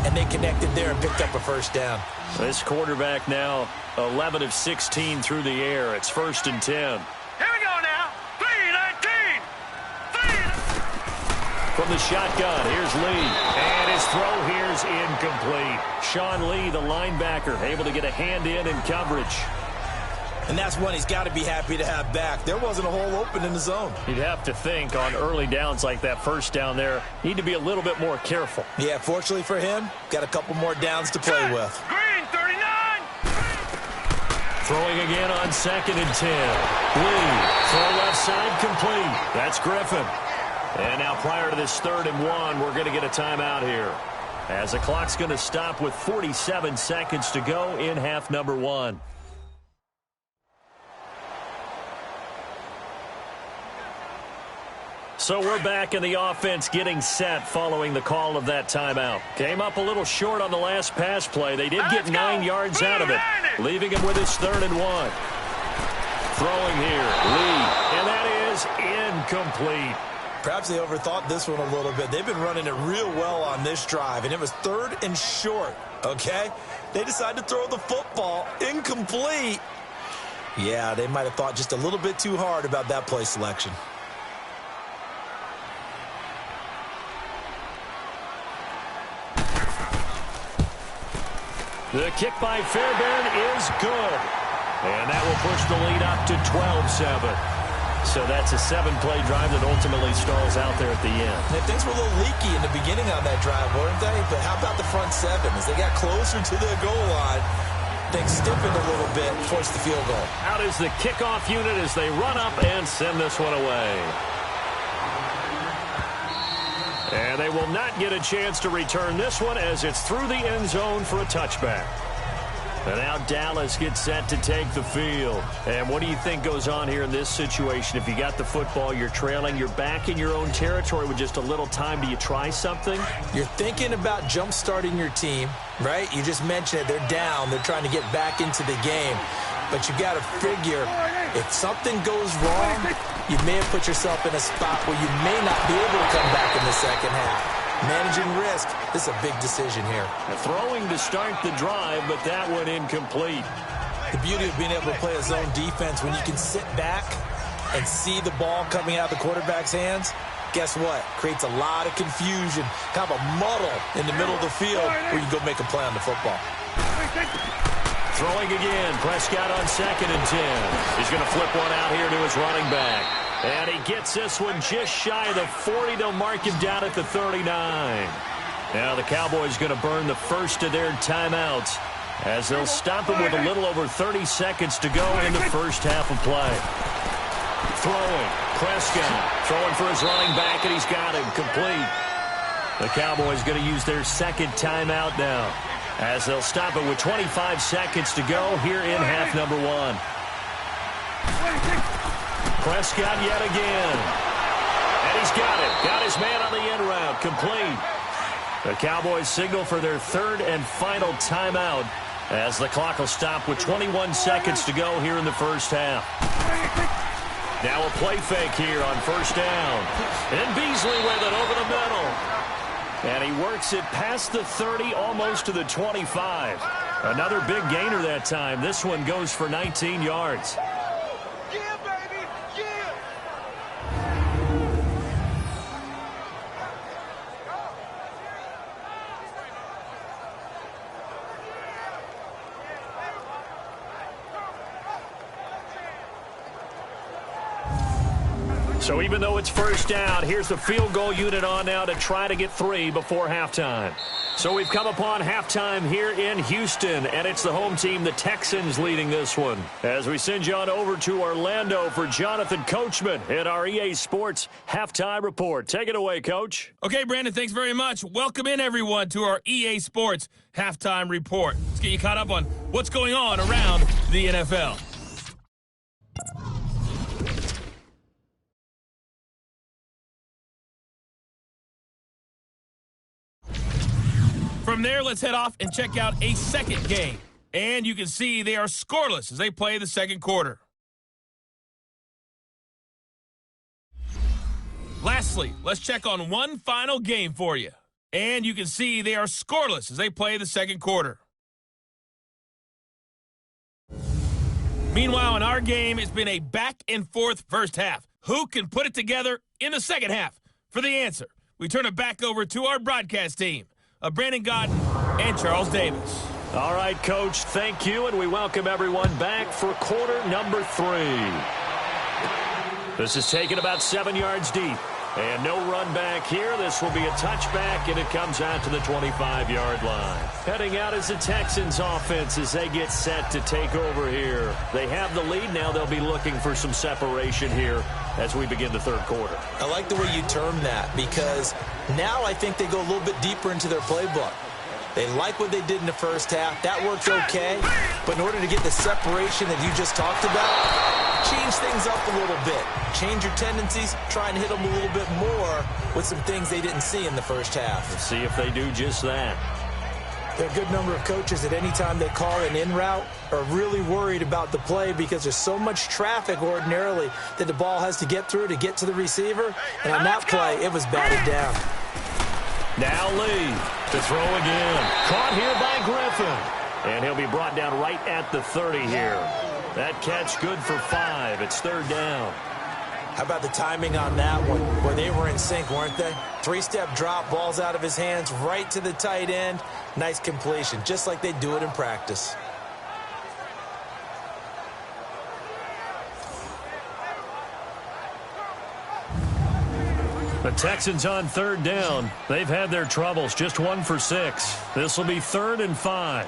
and they connected there and picked up a first down. This quarterback now 11 of 16 through the air. It's 1st and 10. Here we go now. 3-19. From the shotgun, here's Lee. And his throw here's incomplete. Sean Lee, the linebacker, able to get a hand in coverage. And that's one he's got to be happy to have back. There wasn't a hole open in the zone. You'd have to think on early downs like that first down there, need to be a little bit more careful. Yeah, fortunately for him, got a couple more downs to play with. Green 39. Throwing again on 2nd and 10. Lee, throw left side complete. That's Griffin. And now prior to this 3rd and 1, we're going to get a timeout here, as the clock's going to stop with 47 seconds to go in half number 1. So we're back in the offense getting set following the call of that timeout. Came up a little short on the last pass play. They did get 9 yards out of it, leaving him with his 3rd and 1. Throwing here, Lee, and that is incomplete. Perhaps they overthought this one a little bit. They've been running it real well on this drive, and it was 3rd and short, okay? They decided to throw the football incomplete. Yeah, they might have thought just a little bit too hard about that play selection. The kick by Fairbairn is good. And that will push the lead up to 12-7. So that's a 7-play drive that ultimately stalls out there at the end. And things were a little leaky in the beginning on that drive, weren't they? But how about the front 7? As they got closer to the goal line, things stiffened a little bit, forced the field goal. Out is the kickoff unit as they run up and send this one away. And they will not get a chance to return this one as it's through the end zone for a touchback. And now Dallas gets set to take the field. And what do you think goes on here in this situation? If you got the football, you're trailing, you're back in your own territory with just a little time. Do you try something? You're thinking about jump-starting your team, right? You just mentioned it. They're down. They're trying to get back into the game. But you got to figure, if something goes wrong, you may have put yourself in a spot where you may not be able to come back in the second half. Managing risk, this is a big decision here. Throwing to start the drive, but that one incomplete. The beauty of being able to play a zone defense, when you can sit back and see the ball coming out of the quarterback's hands, guess what? Creates a lot of confusion, kind of a muddle in the middle of the field where you go make a play on the football. Throwing again, Prescott on 2nd and 10. He's going to flip one out here to his running back. And he gets this one just shy of the 40. They'll mark him down at the 39. Now the Cowboys going to burn the first of their timeouts as they'll stop him with a little over 30 seconds to go in the first half of play. Throwing, Prescott throwing for his running back, and he's got him complete. The Cowboys going to use their second timeout now as they'll stop it with 25 seconds to go here in half number 1. Prescott yet again. And he's got it. Got his man on the end route. Complete. The Cowboys signal for their 3rd and final timeout as the clock will stop with 21 seconds to go here in the first half. Now a play fake here on 1st down. And Beasley with it over the middle. And he works it past the 30, almost to the 25. Another big gainer that time. This one goes for 19 yards. So even though it's 1st down, here's the field goal unit on now to try to get 3 before halftime. So we've come upon halftime here in Houston, and it's the home team, the Texans, leading this one. As we send you on over to Orlando for Jonathan Coachman at our EA Sports Halftime Report. Take it away, Coach. Okay, Brandon, thanks very much. Welcome in, everyone, to our EA Sports Halftime Report. Let's get you caught up on what's going on around the NFL. From there, let's head off and check out a second game. And you can see they are scoreless as they play the second quarter. Lastly, let's check on one final game for you. And you can see they are scoreless as they play the second quarter. Meanwhile, in our game, it's been a back-and-forth first half. Who can put it together in the second half? For the answer, we turn it back over to our broadcast team of Brandon Godden and Charles Davis. All right, Coach, thank you, and we welcome everyone back for quarter number 3. This is taken about 7 yards deep. And no run back here. This will be a touchback, and it comes out to the 25-yard line. Heading out is the Texans offense as they get set to take over here. They have the lead. Now they'll be looking for some separation here as we begin the third quarter. I like the way you term that because now I think they go a little bit deeper into their playbook. They like what they did in the first half. That worked okay. But in order to get the separation that you just talked about, change things up a little bit. Change your tendencies. Try and hit them a little bit more with some things they didn't see in the first half. Let's see if they do just that. There are a good number of coaches that any time they call an in route are really worried about the play because there's so much traffic ordinarily that the ball has to get through to get to the receiver. And on that play, it was batted down. Now Lee to throw again. Caught here by Griffin. And he'll be brought down right at the 30 here. That catch good for 5. It's third down. How about the timing on that one? Where they were in sync, weren't they? 3-step drop, balls out of his hands, right to the tight end. Nice completion, just like they do it in practice. The Texans on third down. They've had their troubles, just 1 for 6. This will be 3rd and 5.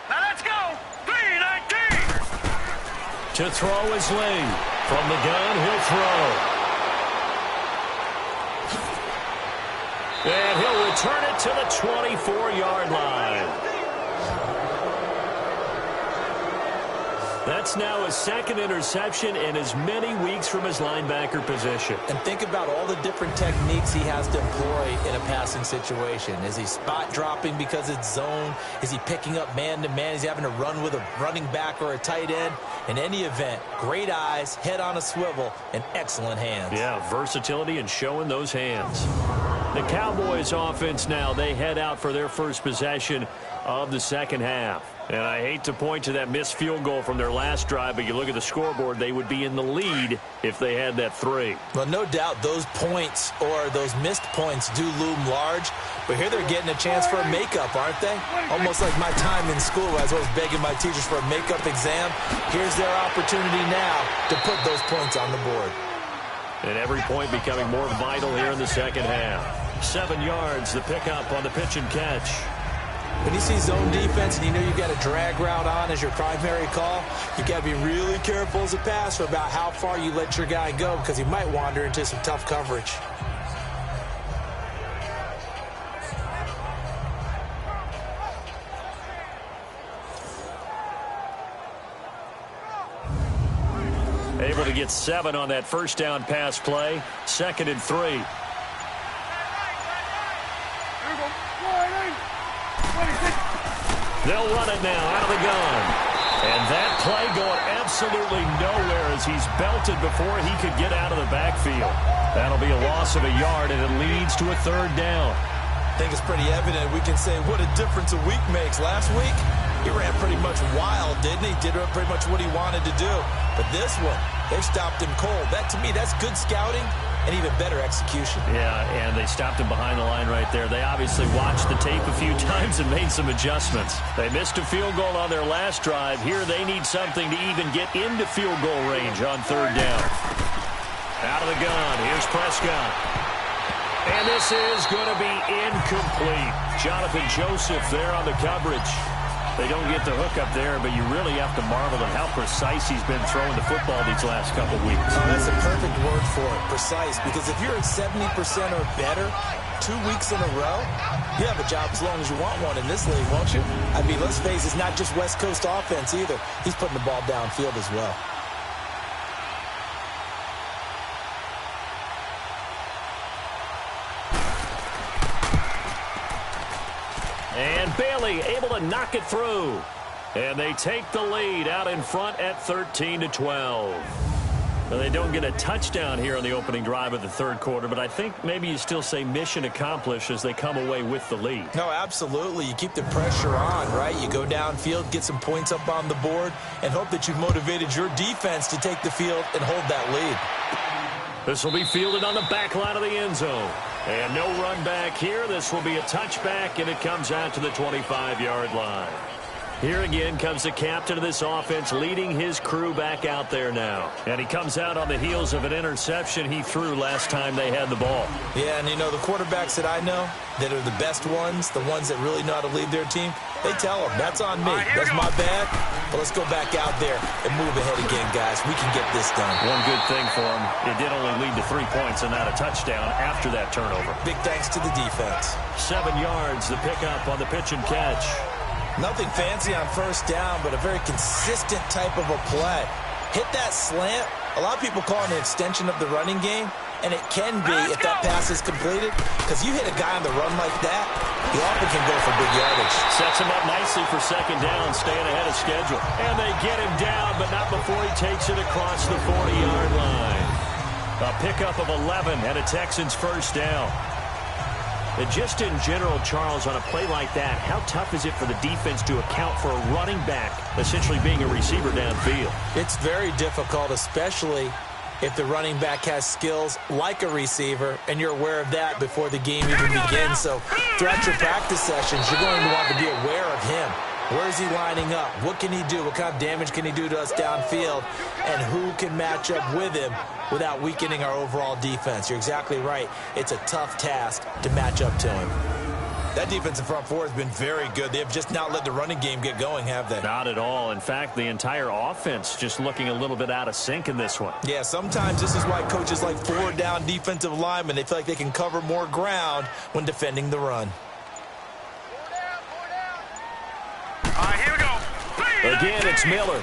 Now let's go. 3-19. To throw is Lee. From the gun, he'll throw. And he'll return it to the 24-yard line. That's now his second interception in as many weeks from his linebacker position. And think about all the different techniques he has to employ in a passing situation. Is he spot dropping because it's zone? Is he picking up man-to-man? Is he having to run with a running back or a tight end? In any event, great eyes, head on a swivel, and excellent hands. Yeah, versatility and showing those hands. The Cowboys offense now, they head out for their first possession of the second half. And I hate to point to that missed field goal from their last drive, but you look at the scoreboard, they would be in the lead if they had that 3. Well, no doubt those points or those missed points do loom large. But here they're getting a chance for a makeup, aren't they? Almost like my time in school where I was always begging my teachers for a makeup exam. Here's their opportunity now to put those points on the board. And every point becoming more vital here in the second half. 7 yards, the pickup on the pitch and catch. When you see zone defense and you know you've got a drag route on as your primary call, you've got to be really careful as a passer about how far you let your guy go because he might wander into some tough coverage. Able to get 7 on that first down pass play. 2nd and 3. They'll run it now out of the gun. And that play going absolutely nowhere as he's belted before he could get out of the backfield. That'll be a loss of a yard, and it leads to a 3rd down. I think it's pretty evident. We can say what a difference a week makes. Last week, he ran pretty much wild, didn't he? Did pretty much what he wanted to do. But this one, they stopped him cold. That, to me, that's good scouting and even better execution. Yeah, and they stopped him behind the line right there. They obviously watched the tape a few times and made some adjustments. They missed a field goal on their last drive. Here they need something to even get into field goal range on 3rd down. Out of the gun, here's Prescott. And this is going to be incomplete. Jonathan Joseph there on the coverage. They don't get the hook up there, but you really have to marvel at how precise he's been throwing the football these last couple weeks. Oh, that's a perfect word for it, precise, because if you're at 70% or better 2 weeks in a row, you have a job as long as you want one in this league, won't you? I mean, let's face it, it's not just West Coast offense either. He's putting the ball downfield as well. And Bailey able to knock it through. And they take the lead out in front at 13-12. Well, they don't get a touchdown here on the opening drive of the third quarter, but I think maybe you still say mission accomplished as they come away with the lead. No, absolutely. You keep the pressure on, right? You go downfield, get some points up on the board, and hope that you've motivated your defense to take the field and hold that lead. This will be fielded on the back line of the end zone. And no run back here. This will be a touchback, and it comes out to the 25-yard line. Here again comes the captain of this offense, leading his crew back out there now. And he comes out on the heels of an interception he threw last time they had the ball. Yeah, and you know, the quarterbacks that I know that are the best ones, the ones that really know how to lead their team, they tell them, that's on me. That's my bad. But let's go back out there and move ahead again, guys. We can get this done. One good thing for him, it did only lead to 3 points and not a touchdown after that turnover. Big thanks to the defense. 7 yards, the pickup on the pitch and catch. Nothing fancy on first down, but a very consistent type of a play. Hit that slant. A lot of people call it an extension of the running game, and it can be if that pass is completed, because you hit a guy on the run like that, he often can go for big yardage. Sets him up nicely for second down, staying ahead of schedule. And they get him down, but not before he takes it across the 40-yard line. A pickup of 11 and a Texans first down. And just in general, Charles, on a play like that, how tough is it for the defense to account for a running back essentially being a receiver downfield? It's very difficult, especially if the running back has skills like a receiver, and you're aware of that before the game even begins. So throughout your practice sessions, you're going to want to be aware of him. Where is he lining up? What can he do? What kind of damage can he do to us downfield? And who can match up with him without weakening our overall defense? You're exactly right. It's a tough task to match up to him. That defensive front four has been very good. They have just not let the running game get going, have they? Not at all. In fact, the entire offense just looking a little bit out of sync in this one. Yeah, sometimes this is why coaches like forward-down defensive linemen, they feel like they can cover more ground when defending the run. Here we go. Again, it's Miller.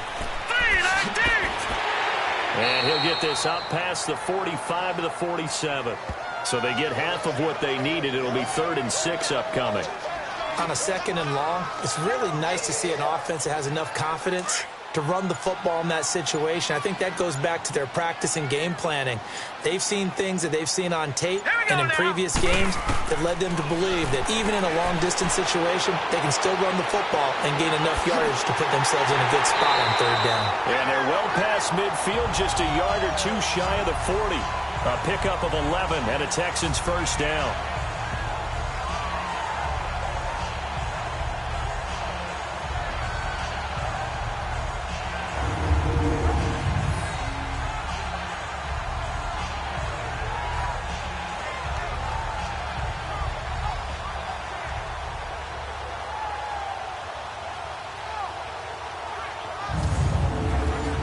And he'll get this up past the 45 to the 47. So they get half of what they needed. It'll be 3rd and 6 upcoming. On a 2nd and long, it's really nice to see an offense that has enough confidence to run the football in that situation. I think that goes back to their practice and game planning. They've seen things that they've seen on tape and in previous games that led them to believe that even in a long-distance situation, they can still run the football and gain enough yardage to put themselves in a good spot on 3rd down. And they're well past midfield, just a yard or two shy of the 40. A pickup of 11 and a Texans first down.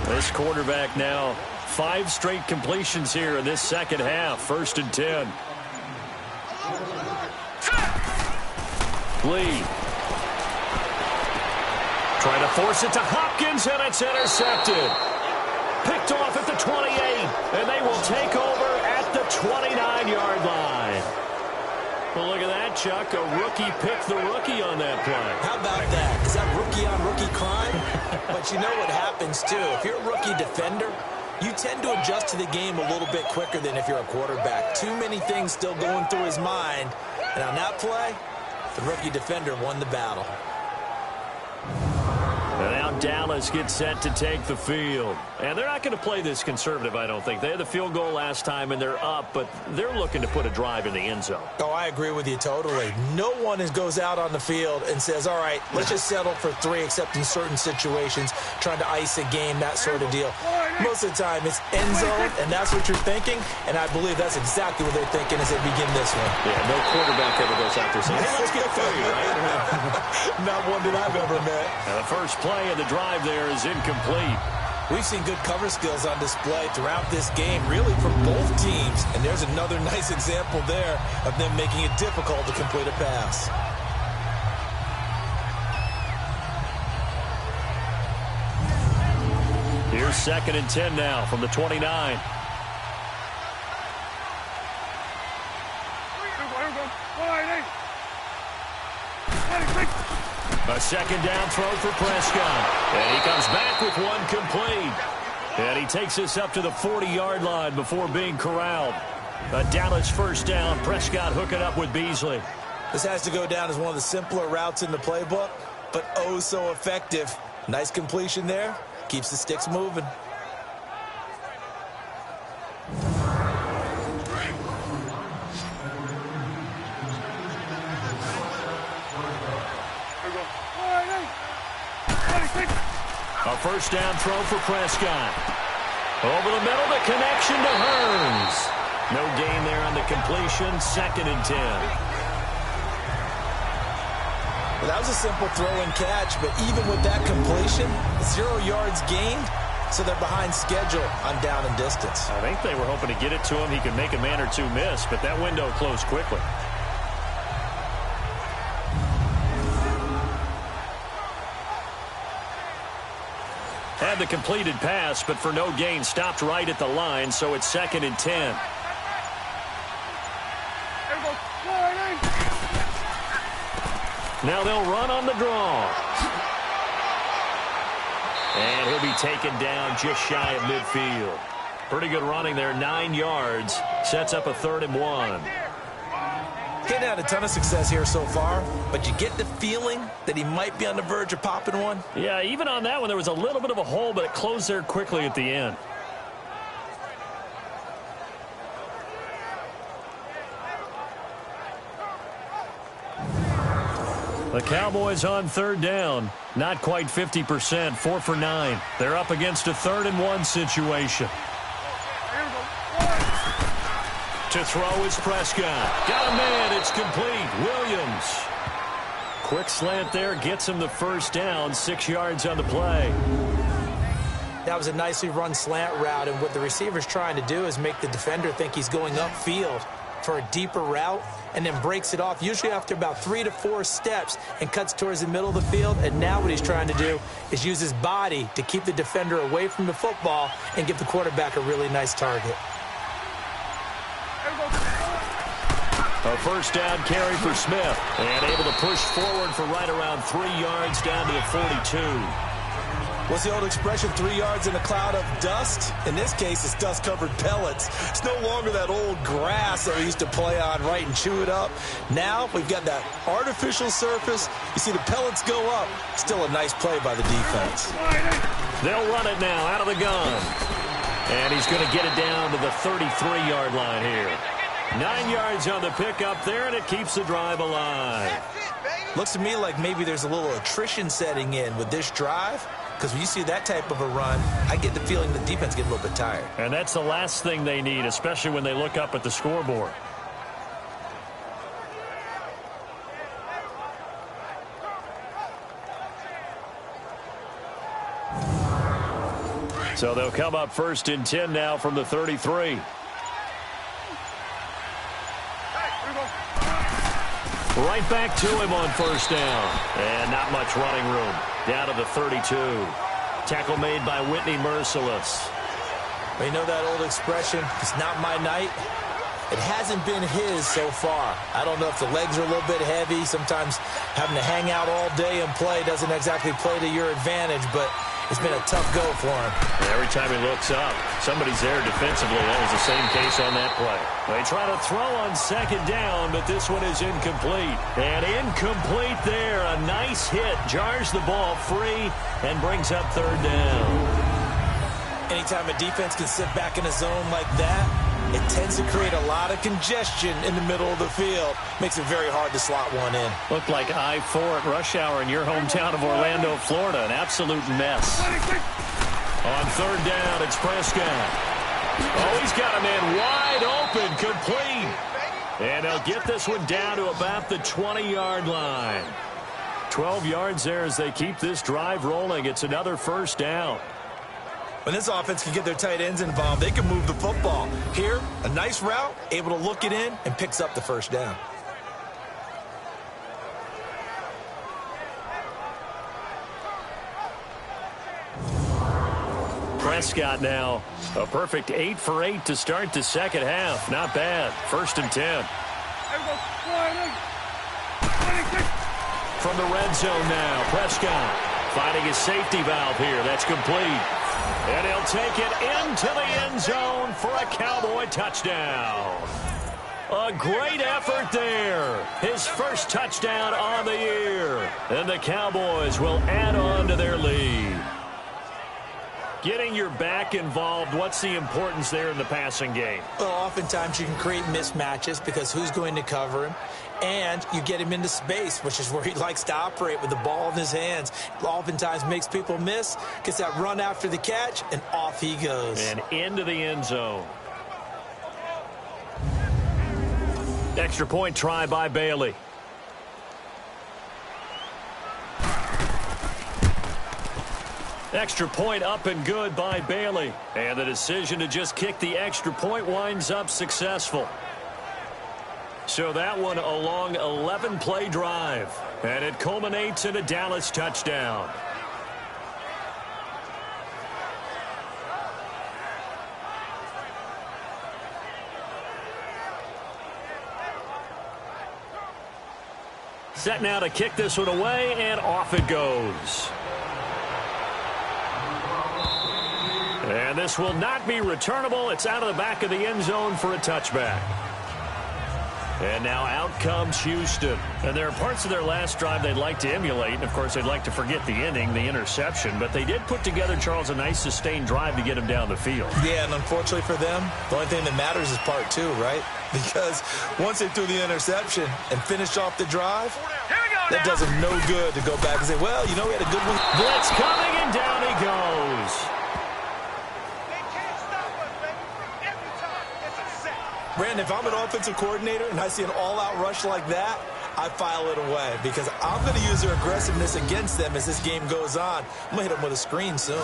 This quarterback now 5 straight completions here in this second half. 1st and 10. Lee. Trying to force it to Hopkins, and it's intercepted. Picked off at the 28, and they will take over at the 29-yard line. Well, look at that, Chuck. A rookie picked the rookie on that play. How about that? Is that rookie-on-rookie crime? But you know what happens, too. If you're a rookie defender, you tend to adjust to the game a little bit quicker than if you're a quarterback. Too many things still going through his mind. And on that play, the rookie defender won the battle. And now Dallas gets set to take the field. And they're not going to play this conservative, I don't think. They had the field goal last time, and they're up, but they're looking to put a drive in the end zone. Oh, I agree with you totally. No one goes out on the field and says, all right, let's just settle for 3, except in certain situations, trying to ice a game, that sort of deal. Most of the time, it's end zone, and that's what you're thinking, and I believe that's exactly what they're thinking as they begin this one. Yeah, no quarterback ever goes out there saying, hey, let's get 3, right? Not one that I've ever met. Now the first play of the drive there is incomplete. We've seen good cover skills on display throughout this game, really from both teams. And there's another nice example there of them making it difficult to complete a pass. Here's 2nd and 10 now from the 29. A 2nd down throw for Prescott. And he comes back with one complete. And he takes this up to the 40-yard line before being corralled. A Dallas first down. Prescott hooking up with Beasley. This has to go down as one of the simpler routes in the playbook, but oh so effective. Nice completion there. Keeps the sticks moving. A first down throw for Prescott. Over the middle, the connection to Hearns. No gain there on the completion. 2nd and 10. Well, that was a simple throw and catch, but even with that completion, 0 yards gained, so they're behind schedule on down and distance. I think they were hoping to get it to him. He could make a man or two miss, but that window closed quickly. Had the completed pass, but for no gain, stopped right at the line, so it's 2nd and 10. Now they'll run on the draw. And he'll be taken down just shy of midfield. Pretty good running there, 9 yards. Sets up a 3rd and 1. Hadn't had a ton of success here so far, but you get the feeling that he might be on the verge of popping one. Yeah, even on that one, there was a little bit of a hole, but it closed there quickly at the end. The Cowboys on 3rd down. Not quite 50%, 4 for 9. They're up against a 3rd and 1 situation. To throw is Prescott. Got a man. It's complete. Williams. Quick slant there. Gets him the first down. 6 yards on the play. That was a nicely run slant route, and what the receiver's trying to do is make the defender think he's going upfield for a deeper route, and then breaks it off, usually after about 3 to 4 steps, and cuts towards the middle of the field. And now what he's trying to do is use his body to keep the defender away from the football and give the quarterback a really nice target. A first down carry for Smith, and able to push forward for right around 3 yards down to the 42. What's the old expression, 3 yards in a cloud of dust? In this case, it's dust-covered pellets. It's no longer that old grass that we used to play on, right, and chew it up. Now we've got that artificial surface. You see the pellets go up. Still a nice play by the defense. They'll run it now out of the gun. And he's going to get it down to the 33-yard line here. 9 yards on the pickup there, and it keeps the drive alive. Looks to me like maybe there's a little attrition setting in with this drive. Because when you see that type of a run, I get the feeling the defense gets a little bit tired. And that's the last thing they need, especially when they look up at the scoreboard. So they'll come up 1st and 10 now from the 33. Right back to him on first down. And not much running room. Down to the 32. Tackle made by Whitney Merciless. Well, you know that old expression, it's not my night? It hasn't been his so far. I don't know if the legs are a little bit heavy. Sometimes having to hang out all day and play doesn't exactly play to your advantage, but it's been a tough go for him. Every time he looks up, somebody's there defensively. That was the same case on that play. They try to throw on 2nd down, but this one is incomplete. And incomplete there. A nice hit. Jars the ball free and brings up 3rd down. Anytime a defense can sit back in a zone like that, it tends to create a lot of congestion in the middle of the field. Makes it very hard to slot one in. Looked like I-4 at rush hour in your hometown of Orlando, Florida. An absolute mess. On 3rd down, it's Prescott. Oh, he's got a man wide open, complete. And they'll get this one down to about the 20-yard line. 12 yards there as they keep this drive rolling. It's another first down. When this offense can get their tight ends involved, they can move the football. Here, a nice route, able to look it in, and picks up the first down. Prescott now, a perfect 8 for 8 to start the second half. Not bad. 1st and 10. From the red zone now, Prescott Finding his safety valve here. That's complete. And he'll take it into the end zone for a Cowboy touchdown. A great effort there. His first touchdown on the year. And the Cowboys will add on to their lead. Getting your back involved, what's the importance there in the passing game? Well, oftentimes you can create mismatches because who's going to cover him? And you get him into space, which is where he likes to operate with the ball in his hands. Oftentimes makes people miss, gets that run after the catch, and off he goes. And into the end zone. Extra point try by Bailey. Extra point up and good by Bailey. And the decision to just kick the extra point winds up successful. So that one a long 11-play drive. And it culminates in a Dallas touchdown. Set now to kick this one away, and off it goes. And this will not be returnable. It's out of the back of the end zone for a touchback. And now out comes Houston. And there are parts of their last drive they'd like to emulate. And, of course, they'd like to forget the inning, the interception. But they did put together, Charles, a nice sustained drive to get him down the field. Yeah, and unfortunately for them, the only thing that matters is part two, right? Because once they threw the interception and finished off the drive, that does them no good to go back and say, well, you know, we had a good one. Blitz coming, and down he goes. Brandon, if I'm an offensive coordinator and I see an all-out rush like that, I file it away because I'm going to use their aggressiveness against them as this game goes on. I'm going to hit them with a screen soon.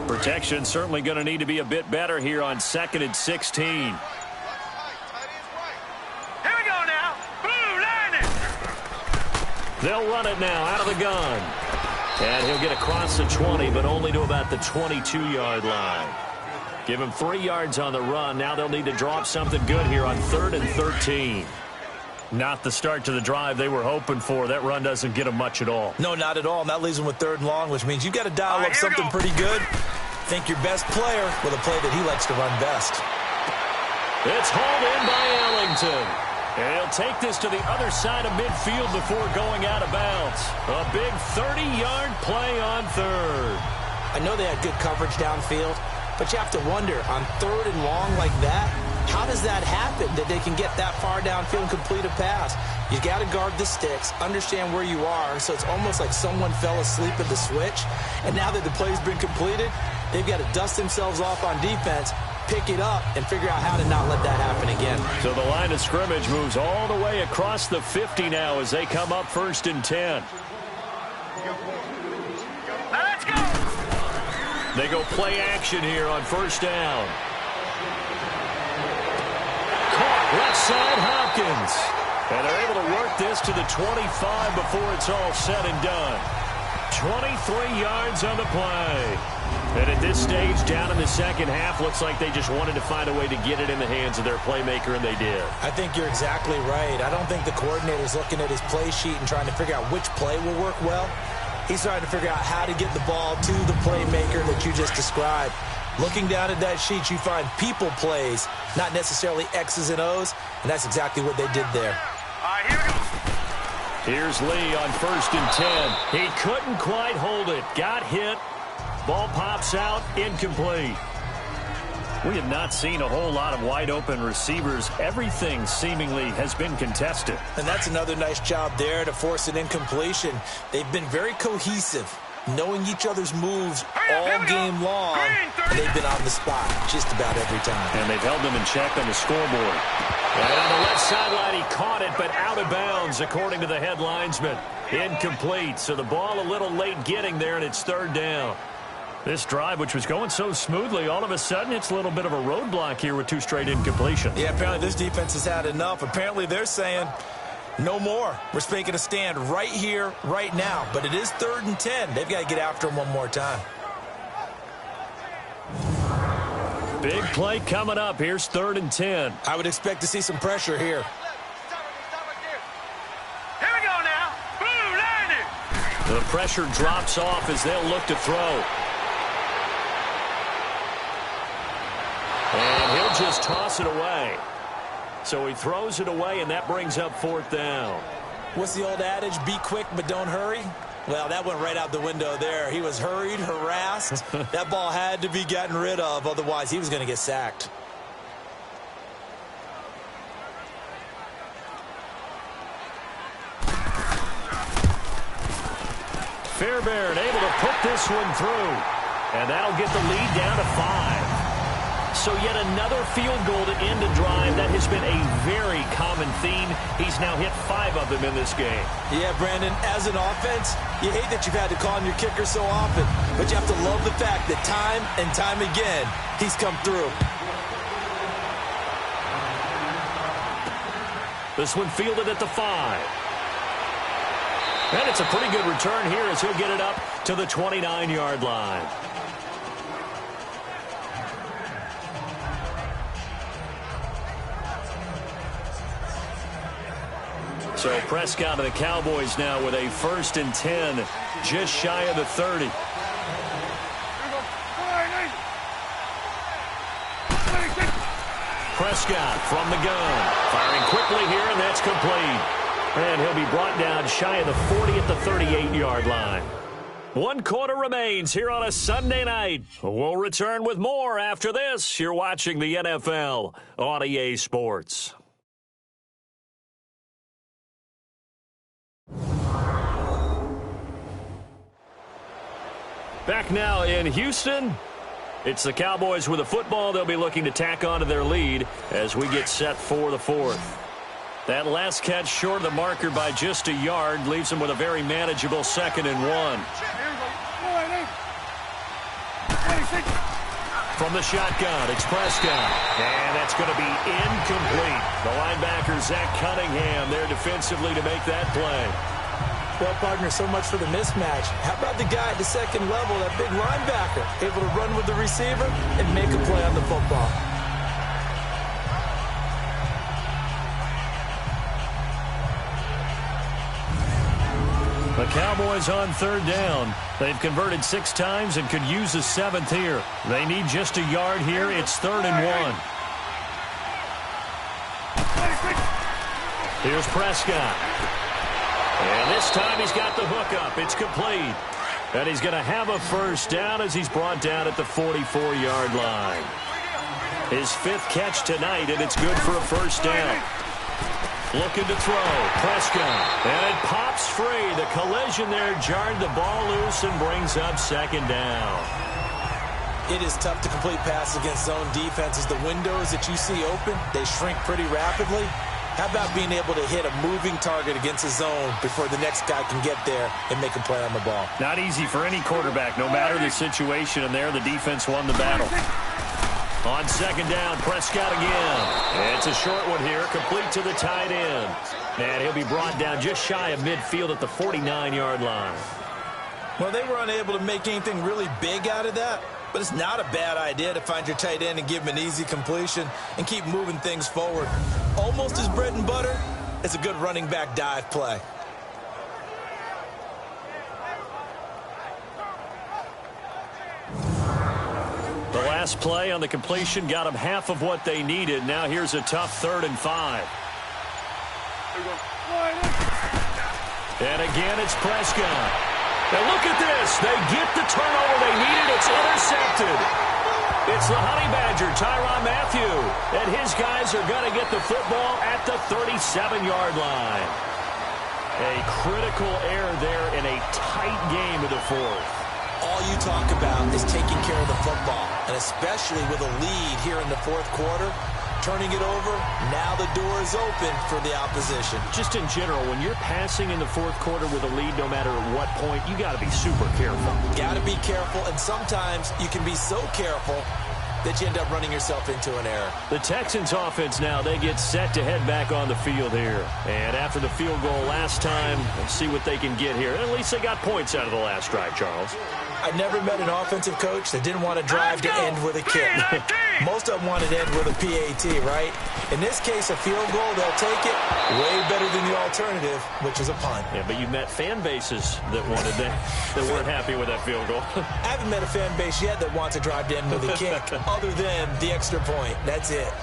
Protection certainly going to need to be a bit better here on 2nd and 16. They'll run it now out of the gun. And he'll get across the 20, but only to about the 22-yard line. Give him 3 yards on the run. Now they'll need to drop something good here on 3rd and 13. Not the start to the drive they were hoping for. That run doesn't get them much at all. No, not at all. And that leaves them with 3rd and long, which means you've got to dial up something pretty good. Think your best player with a play that he likes to run best. It's hauled in by Ellington. And he'll take this to the other side of midfield before going out of bounds. A big 30-yard play on 3rd. I know they had good coverage downfield, but you have to wonder, on 3rd and long like that, how does that happen that they can get that far downfield and complete a pass? You got to guard the sticks, understand where you are, so it's almost like someone fell asleep at the switch, and now that the play's been completed, they've got to dust themselves off on defense, pick it up, and figure out how to not let that happen again. So the line of scrimmage moves all the way across the 50 now as they come up 1st and 10. Let's go! They go play action here on 1st down. Caught left side Hopkins. And they're able to work this to the 25 before it's all said and done. 23 yards on the play. And at this stage, down in the second half, looks like they just wanted to find a way to get it in the hands of their playmaker, and they did. I think you're exactly right. I don't think the coordinator's looking at his play sheet and trying to figure out which play will work well. He's trying to figure out how to get the ball to the playmaker that you just described. Looking down at that sheet, you find people plays, not necessarily X's and O's, and that's exactly what they did there. All right, here we go. Here's Lee on 1st and 10. He couldn't quite hold it. Got hit. Ball pops out, incomplete. We have not seen a whole lot of wide-open receivers. Everything seemingly has been contested. And that's another nice job there to force an incompletion. They've been very cohesive, knowing each other's moves all game long, and they've been on the spot just about every time. And they've held them in check on the scoreboard. And on the left sideline, he caught it, but out of bounds, according to the head linesman. Incomplete, so the ball a little late getting there, and it's 3rd down. This drive, which was going so smoothly, all of a sudden it's a little bit of a roadblock here with 2 straight incompletions. Yeah, apparently this defense has had enough. Apparently they're saying no more. We're making a stand right here, right now. But it is 3rd and 10. They've got to get after him one more time. Big play coming up. Here's 3rd and 10. I would expect to see some pressure here. Here we go now. Blue line. The pressure drops off as they'll look to throw. And he'll just toss it away. So he throws it away, and that brings up 4th down. What's the old adage? Be quick, but don't hurry. Well, that went right out the window there. He was hurried, harassed. That ball had to be gotten rid of, otherwise he was going to get sacked. Fairbairn able to put this one through. And that'll get the lead down to 5. So yet another field goal to end a drive. That has been a very common theme. He's now hit 5 of them in this game. Yeah, Brandon, as an offense, you hate that you've had to call on your kicker so often, but you have to love the fact that time and time again, he's come through. This one fielded at the 5. And it's a pretty good return here as he'll get it up to the 29-yard line. So Prescott of the Cowboys now with a 1st and 10, just shy of the 30. Prescott from the gun, firing quickly here, and that's complete. And he'll be brought down shy of the 40 at the 38-yard line. 1 quarter remains here on a Sunday night. We'll return with more after this. You're watching the NFL on EA Sports. Back now in Houston. It's the Cowboys with the football. They'll be looking to tack on to their lead as we get set for the 4th. That last catch short of the marker by just a yard leaves them with a very manageable 2nd and 1. From the shotgun, it's Prescott. And that's going to be incomplete. The linebacker, Zach Cunningham, there defensively to make that play. Well, partner, so much for the mismatch. How about the guy at the 2nd level, that big linebacker, able to run with the receiver and make a play on the football? The Cowboys on 3rd down. They've converted 6 times and could use a 7th here. They need just a yard here. It's 3rd and 1. Here's Prescott. And this time he's got the hook up. It's complete. And he's going to have a 1st down as he's brought down at the 44-yard line. His 5th catch tonight, and it's good for a 1st down. Looking to throw. Prescott. And it pops free. The collision there jarred the ball loose and brings up 2nd down. It is tough to complete passes against zone defenses. The windows that you see open, they shrink pretty rapidly. How about being able to hit a moving target against a zone before the next guy can get there and make a play on the ball? Not easy for any quarterback, no matter the situation, and there the defense won the battle. On 2nd down, Prescott again. It's a short one here, complete to the tight end. And he'll be brought down just shy of midfield at the 49-yard line. Well, they were unable to make anything really big out of that, but it's not a bad idea to find your tight end and give him an easy completion and keep moving things forward. Almost as bread and butter, it's a good running back dive play. The last play on the completion got them half of what they needed. Now here's a tough 3rd and 5. And again, it's Prescott. Now look at this. They get the turnover they needed. It's intercepted. It's the Honey Badger, Tyrann Mathieu. And his guys are going to get the football at the 37-yard line. A critical error there in a tight game of the 4th. All you talk about is taking care of the football, and especially with a lead here in the 4th quarter, turning it over, now the door is open for the opposition. Just in general, when you're passing in the 4th quarter with a lead, no matter at what point, you got to be super careful. Got to be careful, and sometimes you can be so careful that you end up running yourself into an error. The Texans offense now, they get set to head back on the field here. And after the field goal last time, we'll see what they can get here. At least they got points out of the last drive, Charles. I never met an offensive coach that didn't want to drive to end with a kick. Most of them want it end with a PAT, right? In this case, a field goal, they'll take it way better than the alternative, which is a punt. Yeah, but you've met fan bases that wanted that weren't happy with that field goal. I haven't met a fan base yet that wants to drive to end with a kick other than the extra point. That's it.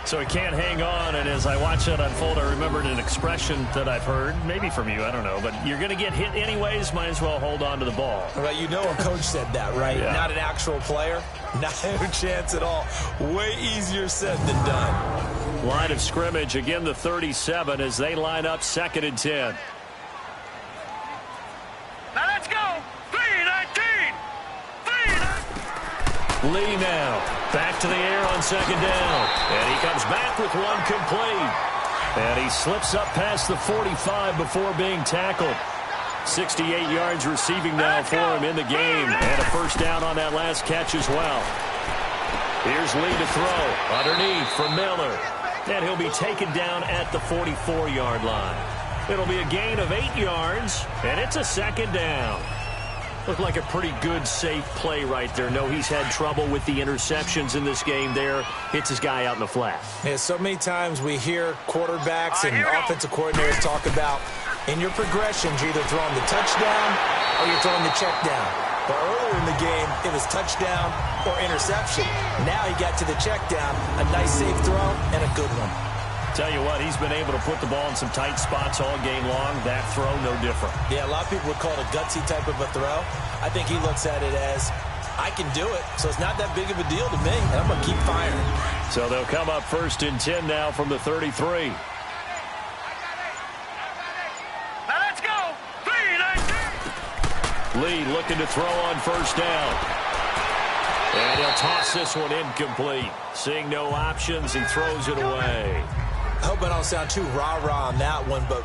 So he can't hang on, and as I watch that unfold, I remembered an expression that I've heard, maybe from you, I don't know, but you're going to get hit anyways, might as well hold on to the ball. Right, you know a coach said that, right? Yeah. Not an actual player. Not a chance at all. Way easier said than done. Line of scrimmage, again the 37 as they line up 2nd and 10. Now let's go. 3-19. 3-19. Lee now back to the air on 2nd down, and he comes back with one complete, and he slips up past the 45 before being tackled. 68 yards receiving now for him in the game, and a first down on that last catch as well. Here's Lee to throw underneath for Miller, and he'll be taken down at the 44-yard line. It'll be a gain of 8 yards, and it's a 2nd down. Looked like a pretty good, safe play right there. No, he's had trouble with the interceptions in this game there. Hits his guy out in the flat. Yeah, so many times we hear quarterbacks and offensive coordinators talk about in your progressions, you're either throwing the touchdown or you're throwing the check down. But earlier in the game, it was touchdown or interception. Now he got to the check down, a nice safe throw, and a good one. Tell you what, he's been able to put the ball in some tight spots all game long. That throw, no different. Yeah, a lot of people would call it a gutsy type of a throw. I think he looks at it as, I can do it, so it's not that big of a deal to me, and I'm going to keep firing. So they'll come up 1st and 10 now from the 33. Now let's go. 3-19. Lee looking to throw on 1st down. And he'll toss this one incomplete. Seeing no options, he throws it away. I hope I don't sound too rah-rah on that one, but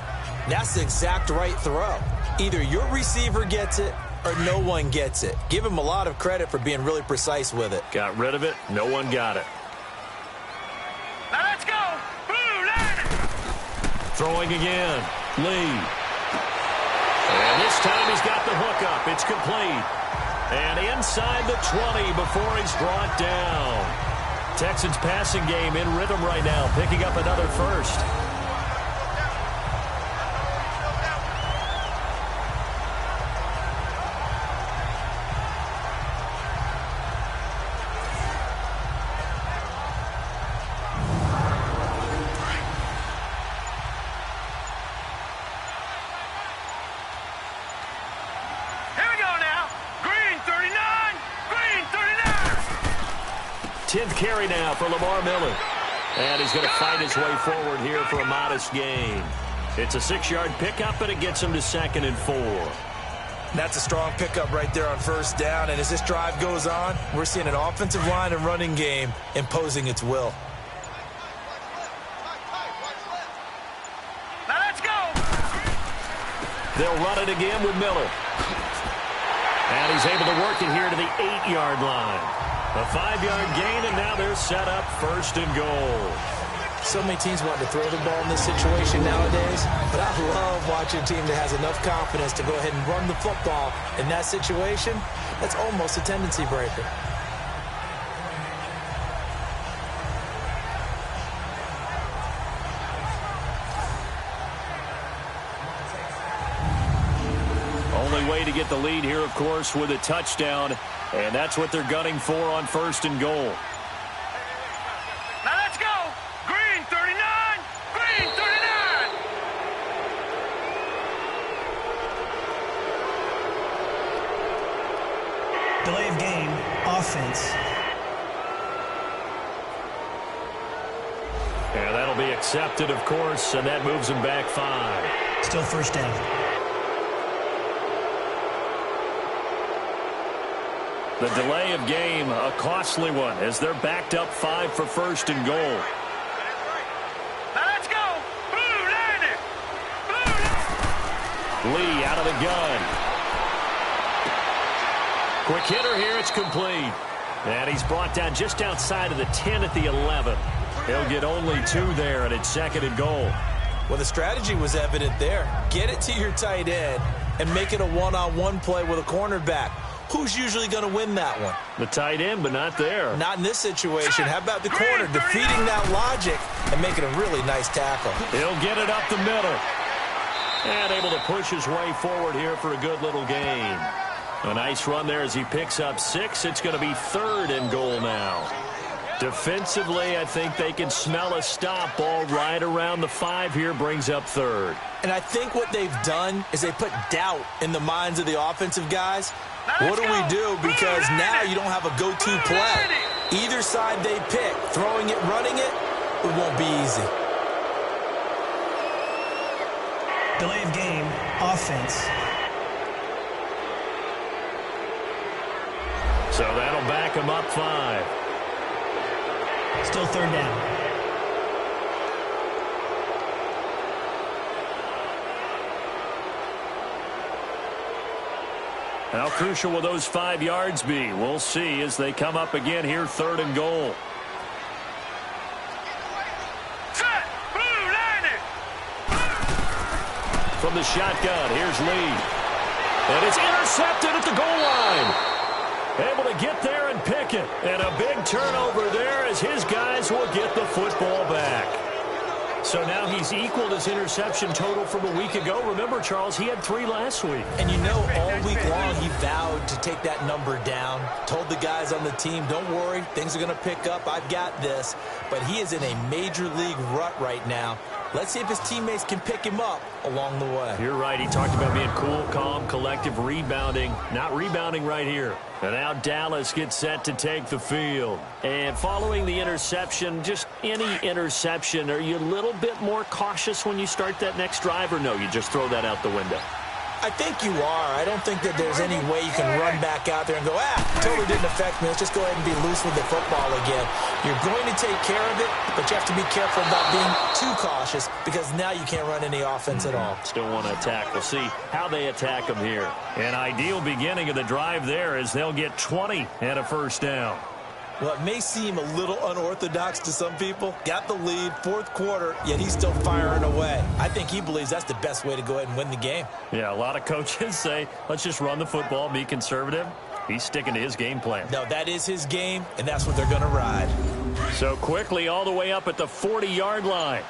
that's the exact right throw. Either your receiver gets it or no one gets it. Give him a lot of credit for being really precise with it. Got rid of it. No one got it. Now let's go. Blue line. Throwing again. Lee. And this time he's got the hook up. It's complete. And inside the 20 before he's brought down. Texans passing game in rhythm right now, picking up another first. Here we go now. Green 39. Green 39. 10th carry now for Lamar Miller. And he's going to fight his way forward here for a modest gain. It's a 6-yard pickup, and it gets him to 2nd and 4. That's a strong pickup right there on 1st down. And as this drive goes on, we're seeing an offensive line and running game imposing its will. Now let's go. They'll run it again with Miller. And he's able to work it here to the 8-yard line. A 5-yard gain, and now they're set up 1st and goal. So many teams want to throw the ball in this situation nowadays, but I love watching a team that has enough confidence to go ahead and run the football in that situation. That's almost a tendency breaker. Only way to get the lead here, of course, with a touchdown, and that's what they're gunning for on 1st and goal. Now let's go. Green 39. Green 39. Delay of game, offense. Yeah, that'll be accepted, of course, and that moves them back 5. Still 1st down. The delay of game, a costly one, as they're backed up 5 for 1st and goal. Now let's go. Blue line it. Blue line. Lee out of the gun. Quick hitter here, it's complete. And he's brought down just outside of the 10 at the 11. He'll get only 2 there, and it's 2nd and goal. Well, the strategy was evident there. Get it to your tight end and make it a one-on-one play with a cornerback. who's usually going to win that one? The tight end, but not there. Not in this situation. How about the corner defeating that logic and making a really nice tackle? He'll get it up the middle. And able to push his way forward here for a good little gain. A nice run there as he picks up 6. It's going to be 3rd and goal now. Defensively, I think they can smell a stop. Ball right around the 5 here, brings up 3rd. And I think what they've done is they put doubt in the minds of the offensive guys. What do we do? Because now you don't have a go-to play. Either side they pick, throwing it, running it, it won't be easy. Delay of game, offense. So that'll back him up 5. Still 3rd down. How crucial will those 5 yards be? We'll see as they come up again here, 3rd and goal. Set. Blue landing. From the shotgun, here's Lee. And it's intercepted at the goal line. Able to get there and pick it. And a big turnover there as his guys will get the football back. So now he's equaled his interception total from a week ago. Remember, Charles, he had 3 last week. And you know, all week long he vowed to take that number down. Told the guys on the team, don't worry, things are going to pick up. I've got this. But he is in a major league rut right now. Let's see if his teammates can pick him up along the way. You're right. He talked about being cool, calm, collective, rebounding. Not rebounding right here. And now Dallas gets set to take the field. And following the interception, just any interception, are you a little bit more cautious when you start that next drive, or no, you just throw that out the window? I think you are. I don't think that there's any way you can run back out there and go, totally didn't affect me. Let's just go ahead and be loose with the football again. You're going to take care of it, but you have to be careful about being too cautious because now you can't run any offense at all. Still want to attack. We'll see how they attack them here. An ideal beginning of the drive there as they'll get 20 and a 1st down. Well, it may seem a little unorthodox to some people. Got the lead, 4th quarter, yet he's still firing away. I think he believes that's the best way to go ahead and win the game. Yeah, a lot of coaches say, let's just run the football, be conservative. He's sticking to his game plan. No, that is his game, and that's what they're going to ride. So quickly all the way up at the 40-yard line.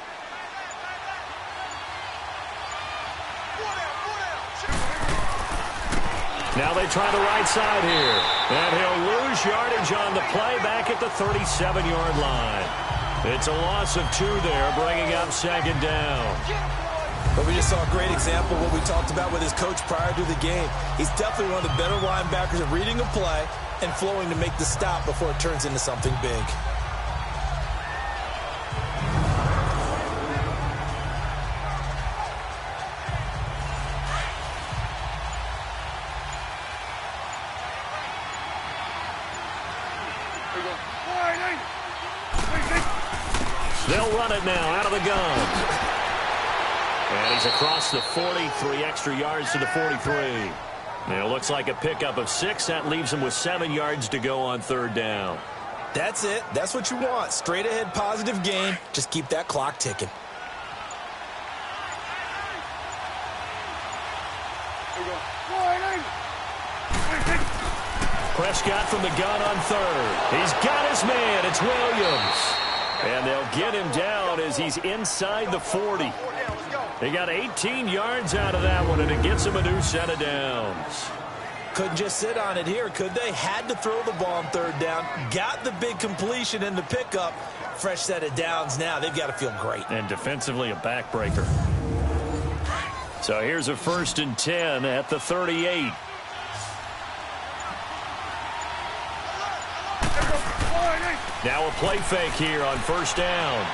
Now they try the right side here. And he'll lose yardage on the play back at the 37-yard line. It's a loss of 2 there, bringing up 2nd down. But we just saw a great example of what we talked about with his coach prior to the game. He's definitely one of the better linebackers at reading a play and flowing to make the stop before it turns into something big. They'll run it now out of the gun. And he's across the 40, 3 extra yards to the 43. It looks like a pickup of 6. That leaves him with 7 yards to go on 3rd down. That's it. That's what you want. Straight ahead positive gain. Just keep that clock ticking. Prescott from the gun on 3rd. He's got his man. It's Williams. And they'll get him down as he's inside the 40. They got 18 yards out of that one, and it gets him a new set of downs. Couldn't just sit on it here, could they? Had to throw the ball on 3rd down. Got the big completion in the pickup. Fresh set of downs now. They've got to feel great. And defensively, a backbreaker. So here's a 1st and 10 at the 38. Now a play fake here on 1st down.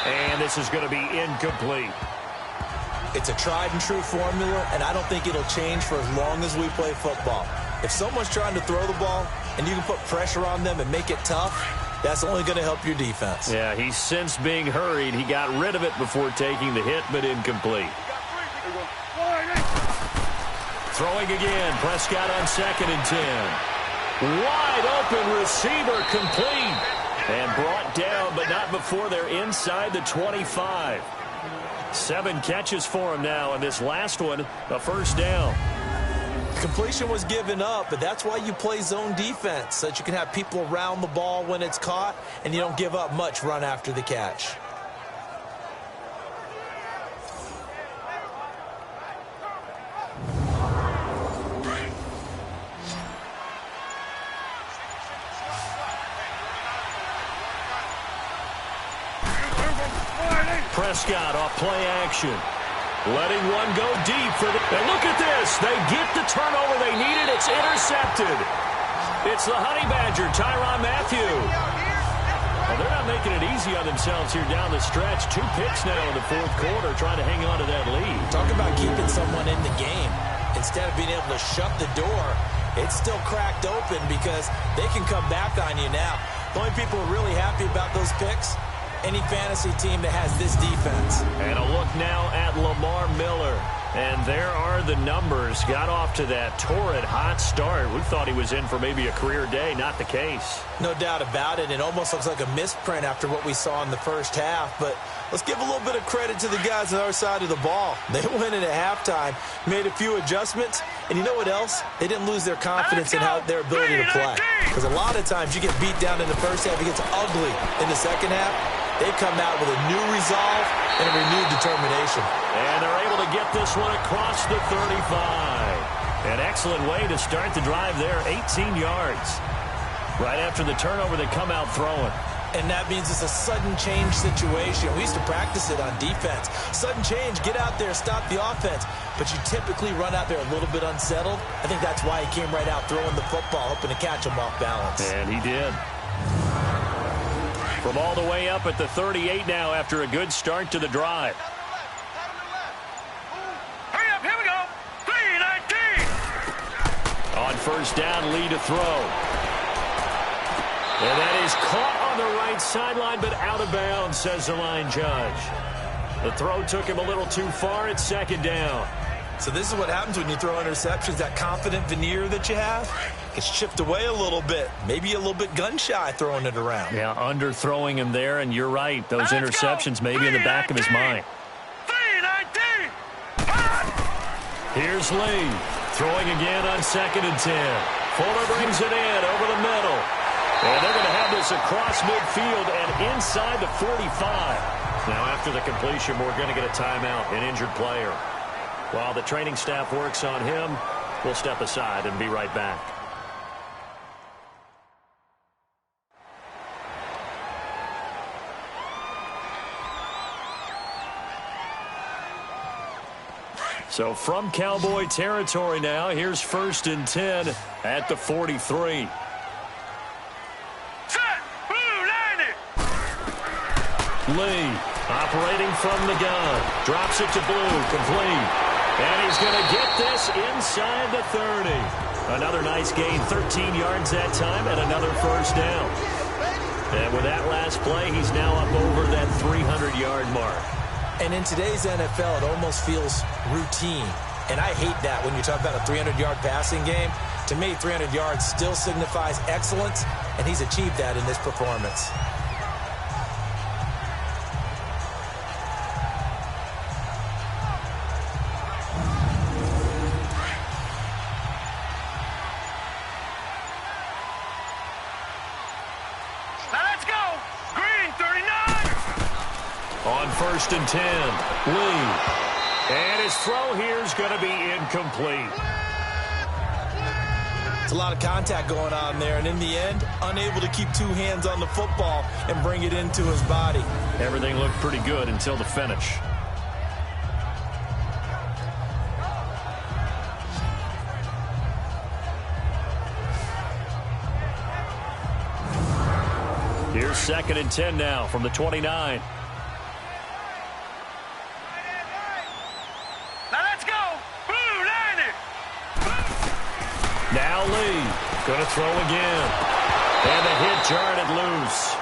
And this is going to be incomplete. It's a tried and true formula, and I don't think it'll change for as long as we play football. If someone's trying to throw the ball and you can put pressure on them and make it tough, that's only going to help your defense. Yeah, he's since being hurried. He got rid of it before taking the hit, but incomplete. Throwing again. Prescott on 2nd and 10. Wide open receiver complete. And brought down, but not before they're inside the 25. 7 catches for him now, and this last one, a first down. Completion was given up, but that's why you play zone defense, so that you can have people around the ball when it's caught, and you don't give up much run after the catch. Prescott off play action. Letting one go deep for the... And look at this. They get the turnover they needed. It's intercepted. It's the Honey Badger, Tyrann Mathieu. Well, they're not making it easy on themselves here down the stretch. 2 picks now in the fourth quarter, trying to hang on to that lead. Talk about keeping someone in the game. Instead of being able to shut the door, it's still cracked open because they can come back on you now. The only people who are really happy about those picks, any fantasy team that has this defense. And a look now at Lamar Miller. And there are the numbers. Got off to that torrid hot start. We thought he was in for maybe a career day. Not the case. No doubt about it. It almost looks like a misprint after what we saw in the first half. But let's give a little bit of credit to the guys on our side of the ball. They went in at halftime, made a few adjustments. And you know what else? They didn't lose their confidence in their ability to play. Because a lot of times you get beat down in the first half. It gets ugly in the second half. They've come out with a new resolve and a renewed determination. And they're able to get this one across the 35. An excellent way to start the drive there, 18 yards. Right after the turnover, they come out throwing. And that means it's a sudden change situation. We used to practice it on defense. Sudden change, get out there, stop the offense. But you typically run out there a little bit unsettled. I think that's why he came right out throwing the football, hoping to catch him off balance. And he did. From all the way up at the 38 now after a good start to the drive. Hurry up, here we go. 3-19. On first down, Lee to throw. And that is caught on the right sideline, but out of bounds, says the line judge. The throw took him a little too far. It's second down. So this is what happens when you throw interceptions. That confident veneer that you have gets chipped away a little bit. Maybe a little bit gun-shy throwing it around. Yeah, underthrowing him there, and you're right. Those interceptions may be in the back of his mind. 3-19. Here's Lee. Throwing again on 2nd and 10. Fuller brings it in over the middle. And they're going to have this across midfield and inside the 45. Now, after the completion, we're going to get a timeout, an injured player. While the training staff works on him, we'll step aside and be right back. So from Cowboy territory now, here's 1st and 10 at the 43. Lee operating from the gun. Drops it to Blue. Complete. And he's going to get this inside the 30. Another nice gain. 13 yards that time and another first down. And with that last play, he's now up over that 300-yard mark. And in today's NFL, it almost feels routine. And I hate that when you talk about a 300-yard passing game. To me, 300 yards still signifies excellence, and he's achieved that in this performance. On 1st and 10, Lee. And his throw here is going to be incomplete. It's a lot of contact going on there, and in the end, unable to keep 2 hands on the football and bring it into his body. Everything looked pretty good until the finish. Here's 2nd and 10 now from the 29. Now Lee, going to throw again. And the hit jarred it loose.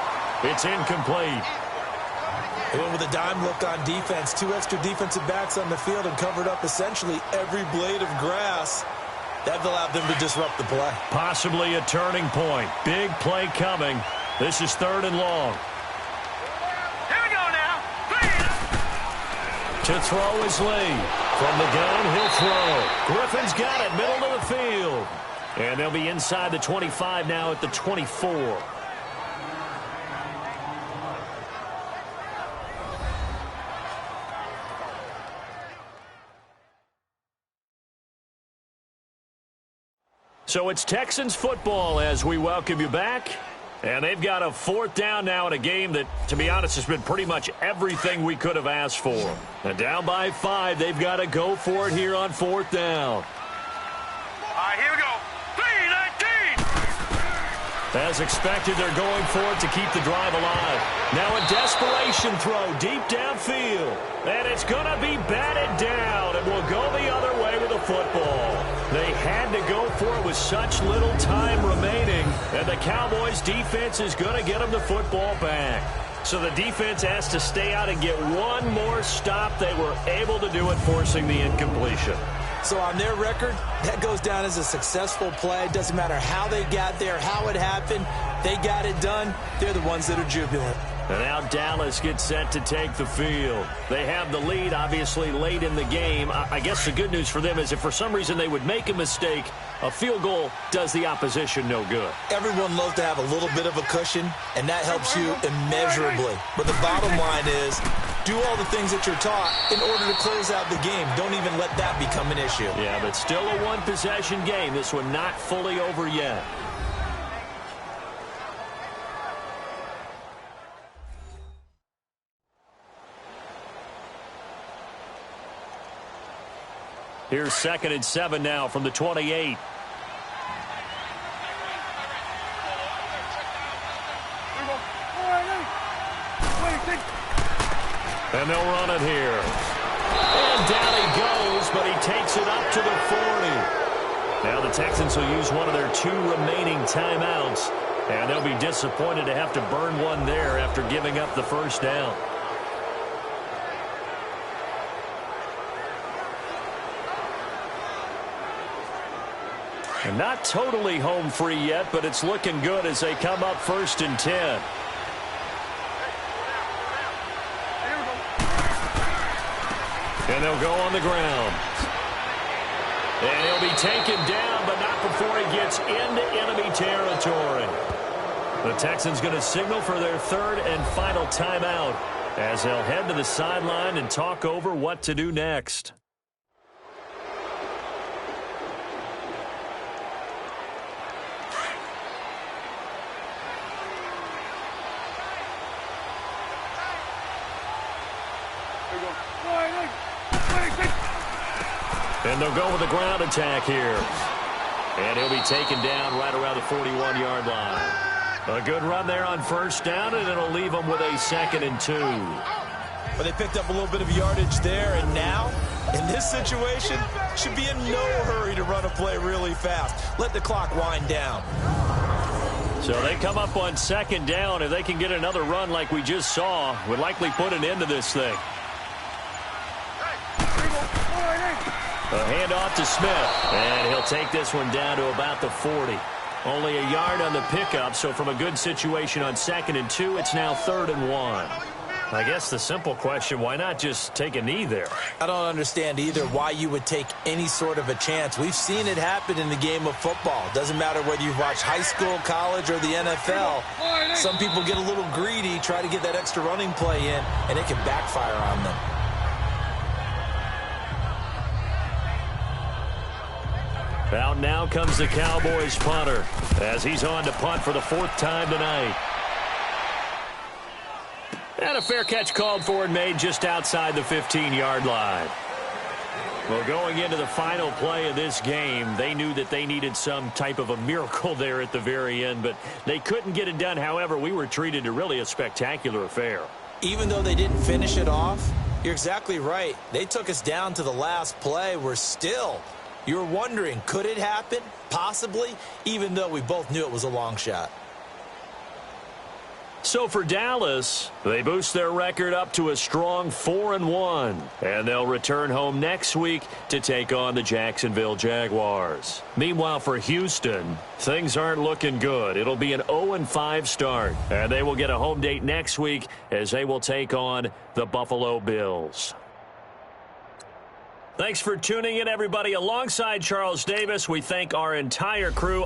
It's incomplete. They went with a dime look on defense. 2 extra defensive backs on the field and covered up essentially every blade of grass. That allowed them to disrupt the play. Possibly a turning point. Big play coming. This is 3rd and long. Here we go now. To throw is Lee. From the gun, he'll throw. Griffin's got it, middle of the field. And they'll be inside the 25 now at the 24. So it's Texans football as we welcome you back. And they've got a 4th down now in a game that, to be honest, has been pretty much everything we could have asked for. And down by 5, they've got to go for it here on 4th down. All right, here we go. 3-19. As expected, they're going for it to keep the drive alive. Now a desperation throw deep downfield. And it's going to be batted down and will go the other way with the football. They had to go for it with such little time remaining, and the Cowboys defense is going to get them the football back. So the defense has to stay out and get one more stop. They were able to do it, forcing the incompletion. So on their record, that goes down as a successful play. Doesn't matter how they got there, how it happened. They got it done. They're the ones that are jubilant. And now Dallas gets set to take the field. They have the lead, obviously, late in the game. I guess the good news for them is if for some reason they would make a mistake, a field goal does the opposition no good. Everyone loves to have a little bit of a cushion, and that helps you immeasurably. But the bottom line is, do all the things that you're taught in order to close out the game. Don't even let that become an issue. Yeah, but still a one-possession game. This one not fully over yet. Here's 2nd and 7 now from the 28. And they'll run it here. And down he goes, but he takes it up to the 40. Now the Texans will use one of their 2 remaining timeouts. And they'll be disappointed to have to burn one there after giving up the first down. And not totally home free yet, but it's looking good as they come up 1st and 10. And they'll go on the ground. And he'll be taken down, but not before he gets into enemy territory. The Texans going to signal for their 3rd and final timeout as they'll head to the sideline and talk over what to do next. And they'll go with a ground attack here. And he'll be taken down right around the 41-yard line. A good run there on 1st down, and it'll leave them with a 2nd and 2. But they picked up a little bit of yardage there, and now, in this situation, should be in no hurry to run a play really fast. Let the clock wind down. So they come up on 2nd down. If they can get another run like we just saw, would likely put an end to this thing. A handoff to Smith, and he'll take this one down to about the 40. Only a yard on the pickup, so from a good situation on 2nd and 2, it's now 3rd and 1. I guess the simple question, why not just take a knee there? I don't understand either why you would take any sort of a chance. We've seen it happen in the game of football. Doesn't matter whether you've watched high school, college, or the NFL. Some people get a little greedy, try to get that extra running play in, and it can backfire on them. Out now comes the Cowboys punter as he's on to punt for the 4th time tonight. And a fair catch called for and made just outside the 15-yard line. Well, going into the final play of this game, they knew that they needed some type of a miracle there at the very end, but they couldn't get it done. However, we were treated to really a spectacular affair. Even though they didn't finish it off, you're exactly right. They took us down to the last play. You're wondering, could it happen? Possibly, even though we both knew it was a long shot. So for Dallas, they boost their record up to a strong 4-1, and they'll return home next week to take on the Jacksonville Jaguars. Meanwhile, for Houston, things aren't looking good. It'll be an 0-5 start, and they will get a home date next week as they will take on the Buffalo Bills. Thanks for tuning in, everybody. Alongside Charles Davis, we thank our entire crew.